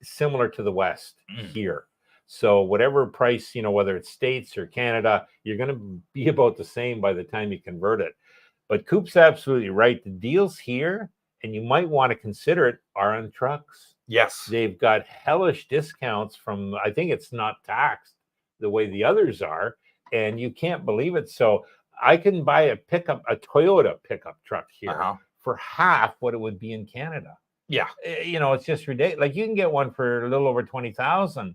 similar to the West here. So whatever price, whether it's States or Canada, you're going to be about the same by the time you convert it. But Coop's absolutely right. The deals here, and you might want to consider it, are on trucks. Yes. They've got hellish discounts from, I think it's not taxed the way the others are, and you can't believe it. So I can buy a Toyota pickup truck here for half what it would be in Canada. Yeah. It's just ridiculous. Like you can get one for a little over 20,000,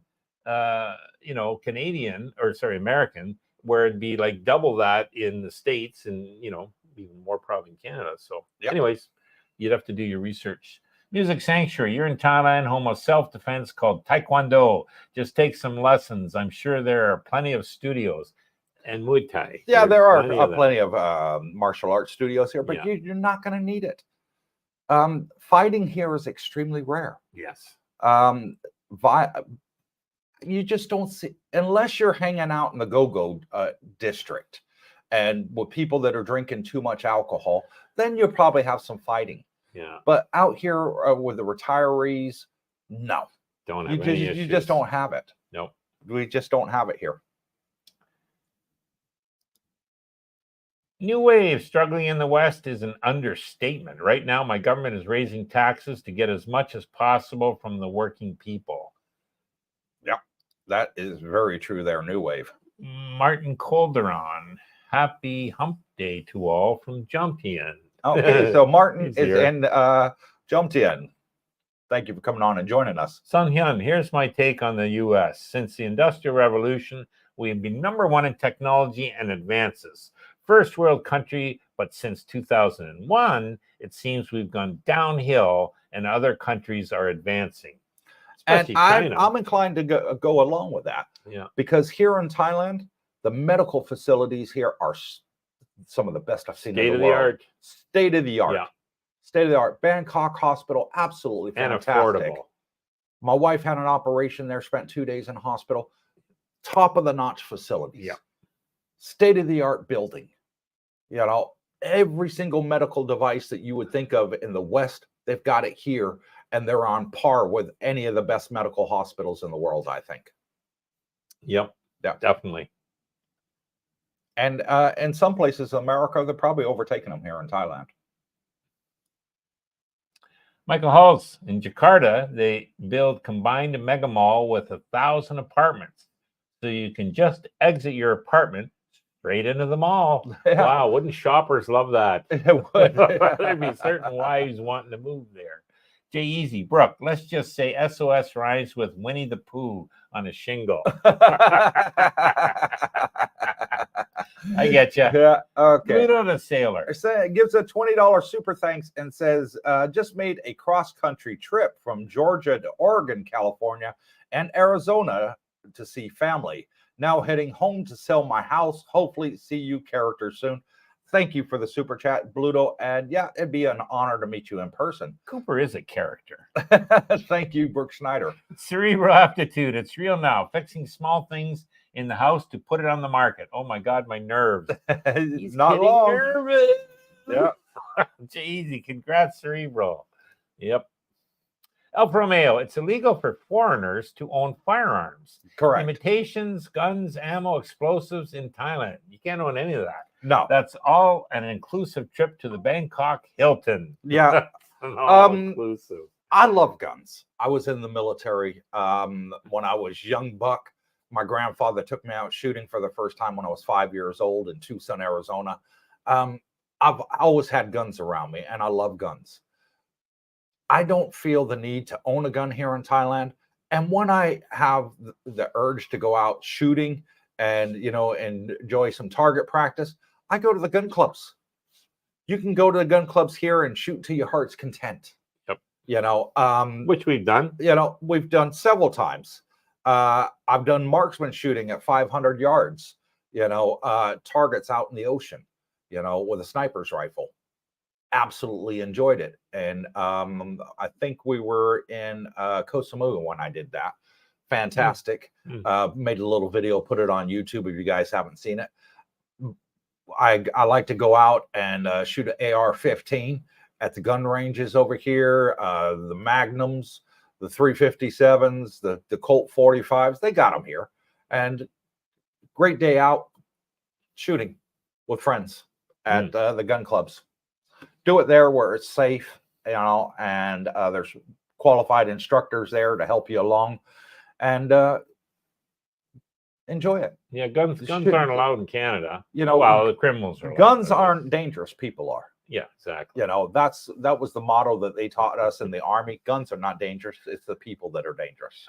Canadian, or sorry, American, where it'd be like double that in the States and, even more probably in Canada. So anyways, you'd have to do your research. Music Sanctuary, you're in Thailand, home of self-defense called Taekwondo. Just take some lessons. I'm sure there are plenty of studios. And Muay Thai. Yeah, there are plenty of martial arts studios here, but you're not going to need it. Fighting here is extremely rare. Yes. You just don't see, unless you're hanging out in the go-go district and with people that are drinking too much alcohol, then you'll probably have some fighting. Yeah. But out here with the retirees, no. Don't have any issues. You just don't have it. Nope. We just don't have it here. New wave struggling in the West is an understatement. Right now, my government is raising taxes to get as much as possible from the working people. Yeah, that is very true there, New Wave. Martin Calderon, happy hump day to all from Jumtian. Okay, so Martin is in Jumtian. Thank you for coming on and joining us. Sun Hyun, here's my take on the U.S. Since the Industrial Revolution, we have been #1 in technology and advances. First world country, but since 2001, it seems we've gone downhill and other countries are advancing. And I'm inclined to go along with that. Yeah. Because here in Thailand, the medical facilities here are some of the best I've seen in the world. State of the art. Yeah. State of the art. Bangkok Hospital, absolutely fantastic. And affordable. My wife had an operation there, spent 2 days in hospital. Top of the notch facilities. Yeah. State of the art building. Every single medical device that you would think of in the West, they've got it here, and they're on par with any of the best medical hospitals in the world, I think. Yep. Yeah, definitely. And in some places in America, they're probably overtaking them here in Thailand. Michael Halls, in Jakarta, they build combined mega mall with 1,000 apartments. So you can just exit your apartment straight into the mall. Yeah. Wow, wouldn't shoppers love that? It would. There'd be certain wives wanting to move there. Jay Easy, Brooke, let's just say SOS rhymes with Winnie the Pooh on a shingle. I get you. Yeah, okay. Pluto the Sailor. It gives a $20 super thanks and says, just made a cross-country trip from Georgia to Oregon, California, and Arizona to see family. Now heading home to sell my house. Hopefully see you characters soon. Thank you for the super chat, Bluto. And yeah, it'd be an honor to meet you in person. Cooper is a character. Thank you, Brooke Schneider. Cerebral aptitude. It's real now. Fixing small things in the house to put it on the market. Oh my God, my nerves. He's not long. Nervous. Yeah. Easy. Congrats, Cerebral. Yep. El Romeo, it's illegal for foreigners to own firearms. Correct. Imitations, guns, ammo, explosives in Thailand. You can't own any of that. No. That's all an inclusive trip to the Bangkok Hilton. Yeah. Inclusive. I love guns. I was in the military when I was young buck. My grandfather took me out shooting for the first time when I was 5 years old in Tucson, Arizona. I've always had guns around me, and I love guns. I don't feel the need to own a gun here in Thailand. And when I have the urge to go out shooting and, and enjoy some target practice, I go to the gun clubs. You can go to the gun clubs here and shoot to your heart's content. Yep. Which we've done. We've done several times. I've done marksman shooting at 500 yards, targets out in the ocean, with a sniper's rifle. Absolutely enjoyed it. And I think we were in Koh Samui when I did that. Fantastic. Made a little video, put it on YouTube if you guys haven't seen it. I like to go out and shoot an AR-15 at the gun ranges over here, the Magnums, the 357s, the Colt 45s. They got them here. And great day out shooting with friends at the gun clubs. Do it there where it's safe, and there's qualified instructors there to help you along, and enjoy it. Yeah, guns aren't allowed in Canada. Well, the criminals are. Guns aren't dangerous. People are. Yeah, exactly. That was the motto that they taught us in the Army. Guns are not dangerous. It's the people that are dangerous.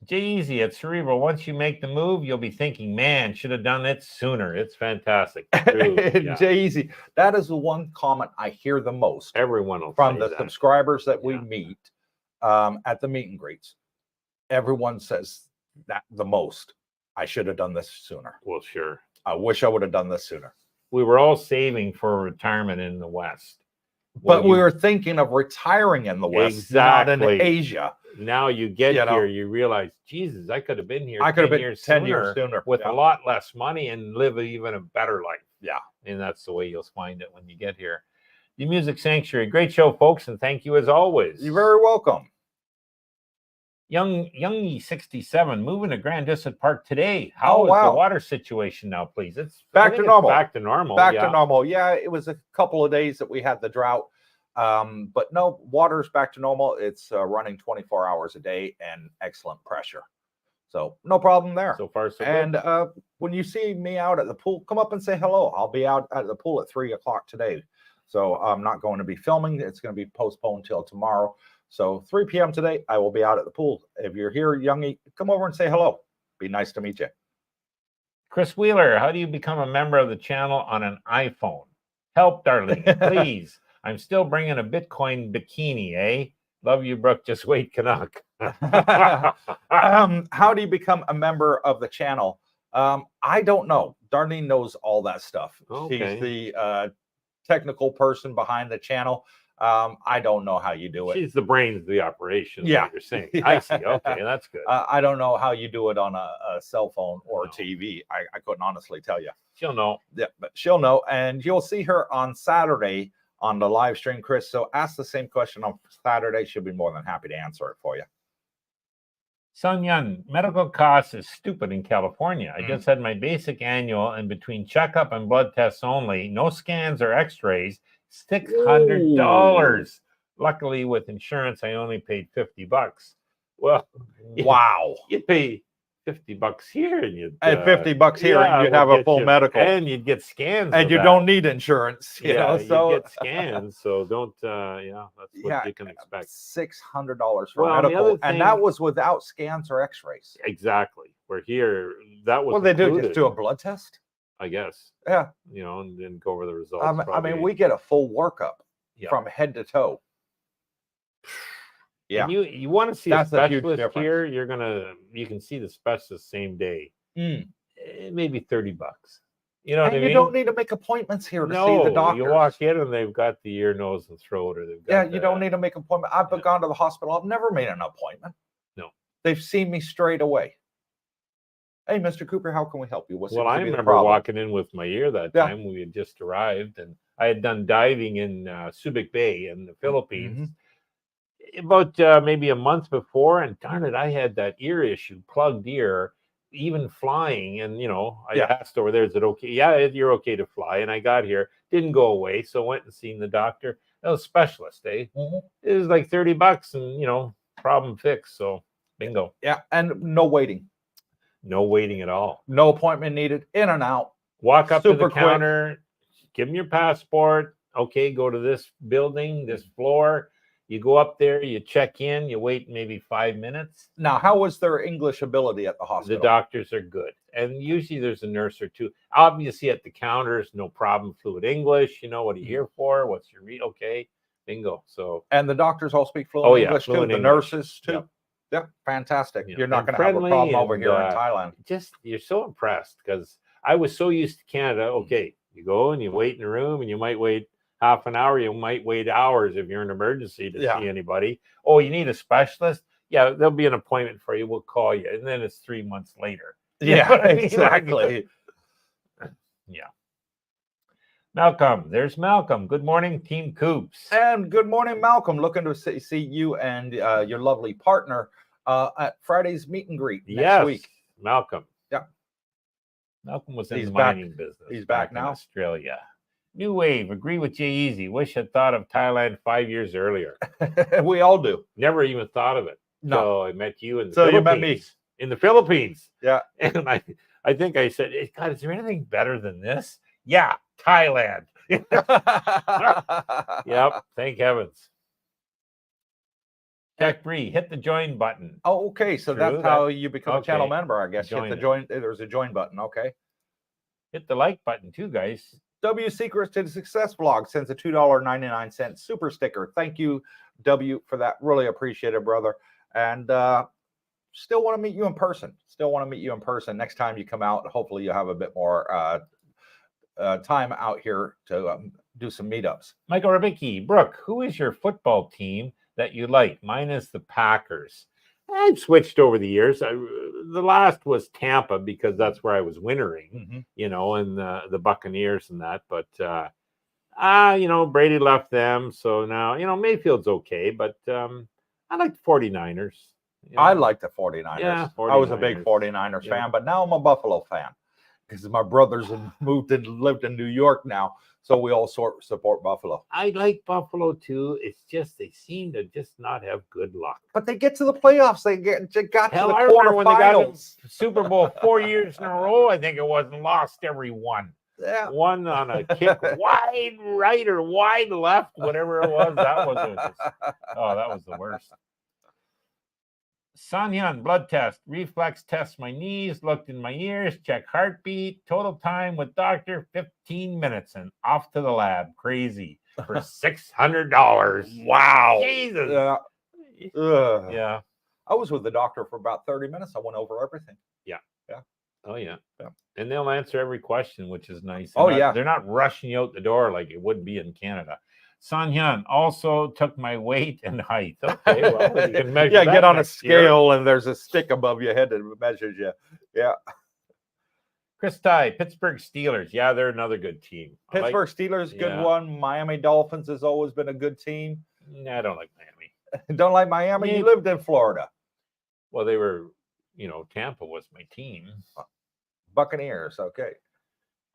Jay-Z at Cerebral, once you make the move, you'll be thinking, man, should have done it sooner. It's fantastic. Yeah. Jay-Z, that is the one comment I hear the most. Everyone will from the subscribers that we meet at the meet and greets. Everyone says that the most. I should have done this sooner. Well, sure. I wish I would have done this sooner. We were all saving for retirement in the West. But we were thinking of retiring in the West, not in Asia. Now you get here, you realize, Jesus, I could have been here. I could have been 10 years sooner with a lot less money and live even a better life. Yeah. And that's the way you'll find it when you get here. The Music Sanctuary, great show, folks, and thank you as always. You're very welcome. Youngie 67 moving to Grand Islet Park today. How is the water situation now, please? It's back to normal. Back to normal. Back to normal. Yeah, it was a couple of days that we had the drought. But no, water's back to normal. It's running 24 hours a day and excellent pressure. So no problem there. So far, so good. And when you see me out at the pool, come up and say hello. I'll be out at the pool at 3 o'clock today. So I'm not going to be filming. It's going to be postponed till tomorrow. So 3 p.m. today, I will be out at the pool. If you're here, Youngie, come over and say hello. Be nice to meet you. Chris Wheeler, how do you become a member of the channel on an iPhone? Help, darling, please. I'm still bringing a Bitcoin bikini, eh? Love you, Brooke. Just wait, Canuck. How do you become a member of the channel? I don't know. Darlene knows all that stuff. Okay. She's the technical person behind the channel. I don't know how you do it. She's the brains of the operation. Yeah. You're saying. I see. Okay, that's good. I don't know how you do it on a cell phone or TV. I couldn't honestly tell you. She'll know. Yeah, but she'll know. And you'll see her on Saturday on the live stream, Chris. So ask the same question on Saturday. She'll be more than happy to answer it for you. Sun Yun, medical costs is stupid in California. I just had my basic annual, and between checkup and blood tests only, no scans or x-rays, $600. Luckily, with insurance, I only paid $50. Well, wow. You'd pay $50 here, and you'd $50 here, and you'd have a full medical, and you'd get scans, and you don't need insurance. You know, so you get scans. So don't. That's what you can expect. $600 for medical, and that was without scans or X-rays. Exactly. We're here. That was. Well, they do just do a blood test, I guess. Yeah. And then go over the results. I mean, we get a full workup from head to toe. Yeah, and you want to see a specialist here? You can see the specialist same day. Maybe $30. You know what I mean? You don't need to make appointments here to see the doctor. You walk in and they've got the ear, nose, and throat, or they've got you don't need to make an appointment. I've gone to the hospital. I've never made an appointment. No, they've seen me straight away. Hey, Mr. Cooper, how can we help you? Well, I remember walking in with my ear that time. We had just arrived, and I had done diving in Subic Bay in the Philippines. About maybe a month before, and darn it, I had that ear issue, plugged ear, even flying. And I asked over there, is it okay? Yeah, you're okay to fly. And I got here, didn't go away, so went and seen the doctor. That was a specialist, eh? It was like $30, and problem fixed. So bingo. Yeah, and no waiting. No waiting at all. No appointment needed. In and out. Walk up to the counter, give them your passport. okay, go to this building, this floor. You go up there, you check in, you wait maybe 5 minutes. Now, how was their English ability at the The hospital? doctors are good. And usually there's a nurse or two. Obviously at the counters, no problem, fluent English. You know, what are you here for? What's your read? Okay, bingo. So, And the doctors all speak fluent English fluent too. The English. nurses too. Yep. Yeah, fantastic. Yep. You're not And going to have a problem friendly over and, here in Thailand. Just, you're so impressed because I was so used to Canada. Okay, you go and you wait in a room and you might wait half an hour. You might wait hours if you're in an emergency to see anybody. Oh, you need a specialist? Yeah, there'll be an appointment for you. We'll call you. And then it's 3 months later. You know Yeah, what I mean? exactly. Yeah. Malcolm, there's Malcolm. Good morning, Team Coops. And good morning, Malcolm. Looking to see you and your lovely partner at Friday's meet and greet next week. Malcolm. Yeah. Malcolm was in He's the back. mining business. He's back now. In Australia. New Wave. Agree with Jay Easy. Wish I'd thought of Thailand 5 years earlier. We all do. Never even thought of it. No. So I met you in the So Philippines. you met me. In the Philippines. Yeah. And I think I said, hey, God, is there anything better than this? Yeah, Thailand. Yep. Thank heavens. Jack Bree, hit the join button. Oh, okay. So that's how you become a channel member, I guess. Join Hit the join. There's a join button. Okay. Hit the like button too, guys. W Secrets to Success Vlog sends a $2.99 super sticker. Thank you, W, for that. Really appreciate it, brother. And still want to meet you in person. Still want to meet you in person next time you come out. Hopefully you'll have a bit more time out here to do some meetups. Michael Rabicki, Brooke, who is your football team that you like? Mine is the Packers. I've switched over the years. The last was Tampa because that's where I was wintering, you know, and the Buccaneers and that. But, you know, Brady left them. So now, you know, Mayfield's okay. But I like the 49ers. You know? I like the 49ers. Yeah, 49ers. I was a big 49ers fan, but now I'm a Buffalo fan because my brothers have moved and lived in New York now. So we all support Buffalo. I like Buffalo too. It's just they seem to just not have good luck. But they get to the playoffs. They got to the remember when they got in quarterfinals. Super Bowl 4 years in a row. I think it was, and lost every one. Yeah. One on a kick wide right or wide left, whatever it was. That was that was the worst. Sanyan, blood test, reflex test my knees, looked in my ears, check heartbeat, total time with doctor 15 minutes and off to the lab. Crazy for $600. Wow. Jesus. Yeah. I was with the doctor for about 30 minutes. I went over everything. Yeah. Yeah. Oh, yeah. And they'll answer every question, which is nice. They're not rushing you out the door like it would be in Canada. Sanhyun also took my weight and height. Okay, well, you can measure that get on a scale year. and there's a stick above your head that measures you. Yeah. Chris Ty, Pittsburgh Steelers. Yeah, they're another good team. Pittsburgh Steelers, good one. Miami Dolphins has always been a good team. I don't like Miami. Don't like Miami? Yeah. You lived in Florida. Well, they were, you know, Tampa was my team. Buccaneers, okay.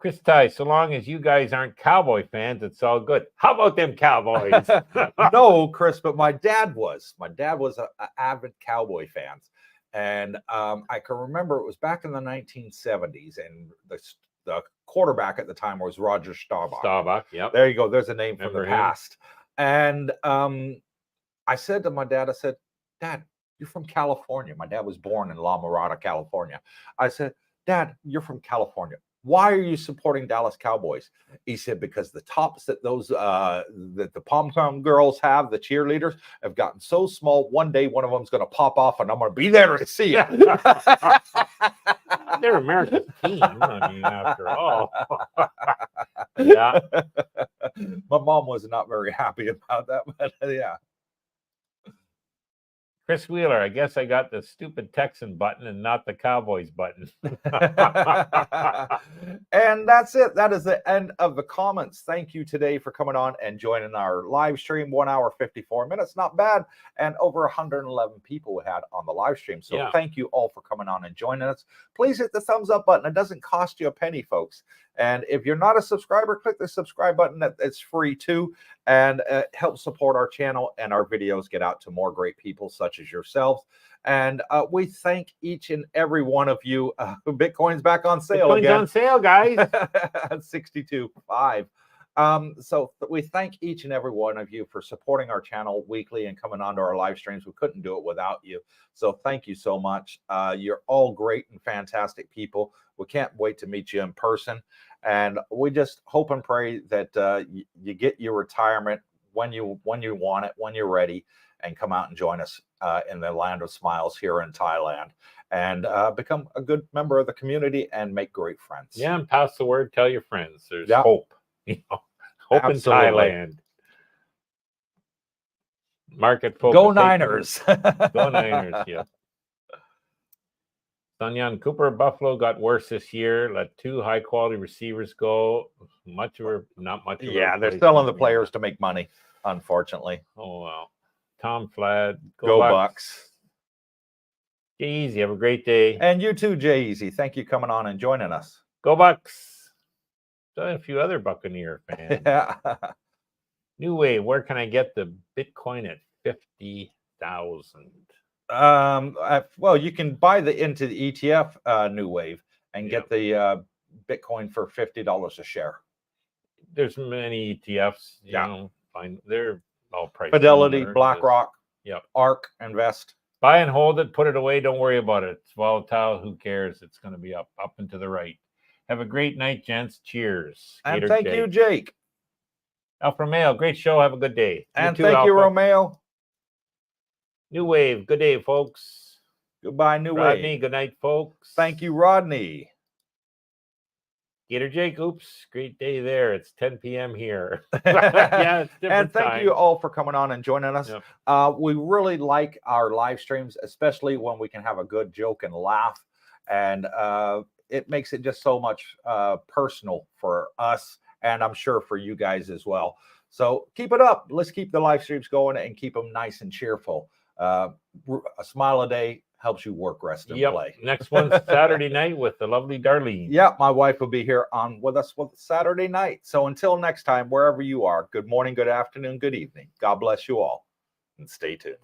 Chris Ty, so long as you guys aren't Cowboy fans, it's all good. How about them Cowboys? No, Chris, but my dad was. My dad was an avid Cowboy fan. And I can remember it was back in the 1970s, and the quarterback at the time was Roger Staubach. Staubach, yep. There you go. There's a name from the past. And I said to my dad, I said, Dad, you're from California. My dad was born in La Mirada, California. I said, Dad, you're from California. Why are you supporting Dallas Cowboys? He said, because the tops that those that the pom-pom girls have, the cheerleaders, have gotten so small. One day, one of them's going to pop off, and I'm going to be there to see it. They're America's team. I mean, after all. Yeah. My mom was not very happy about that, but yeah. Chris Wheeler, I guess I got the stupid Texan button and not the Cowboys button. And that's it. That is the end of the comments. Thank you today for coming on and joining our live stream. 1 hour, 54 minutes. Not bad. And over 111 people we had on the live stream. So thank you all for coming on and joining us. Please hit the thumbs up button. It doesn't cost you a penny, folks. And if you're not a subscriber, click the subscribe button. It's free too. And help support our channel and our videos get out to more great people such as yourselves. And we thank each and every one of you. Bitcoin's back on sale again. Bitcoin's on sale, guys. At 62.5. So we thank each and every one of you for supporting our channel weekly and coming onto our live streams. We couldn't do it without you. So thank you so much. You're all great and fantastic people. We can't wait to meet you in person. And we just hope and pray that you get your retirement when you want it, when you're ready, and come out and join us in the land of smiles here in Thailand, and become a good member of the community and make great friends. Yeah, and pass the word. Tell your friends. There's Yeah. hope. Hope Absolutely. in Thailand. Market focus. Go Niners. Go Niners. Yeah. Sunyan Cooper Buffalo got worse this year. Let 2 high quality receivers go. Not much. Yeah, they're selling the players to make money, unfortunately. Oh wow. Tom Flad. Go Bucks. Jay Easy. Have a great day. And you too, Jay Easy. Thank you coming on and joining us. Go Bucks. So a few other Buccaneer fans. Yeah. New Wave. Where can I get the Bitcoin at 50,000? Well, you can buy into the ETF New Wave and get the Bitcoin for $50 a share. There's many ETFs. You know, they're all priced. Fidelity, BlackRock, yep. ARK, Invest. Buy and hold it, put it away. Don't worry about it. It's volatile. Who cares? It's going to be up and to the right. Have a great night, gents. Cheers. And thank you, Jake. Alpha Romeo, great show. Have a good day. And thank you, Romeo. New Wave, good day, folks. Goodbye, New Wave. Rodney, good night, folks. Thank you, Rodney. Gator Jake, oops, great day there. It's 10 p.m. here. Yeah, it's different. And thank you all for coming on and joining us. Yep. We really like our live streams, especially when we can have a good joke and laugh. And it makes it just so much personal for us, and I'm sure for you guys as well. So keep it up. Let's keep the live streams going and keep them nice and cheerful. A smile a day helps you work, rest, and play. Next one's Saturday night with the lovely Darlene. Yeah, my wife will be here on with us with Saturday night. So until next time, wherever you are, good morning, good afternoon, good evening. God bless you all, and stay tuned.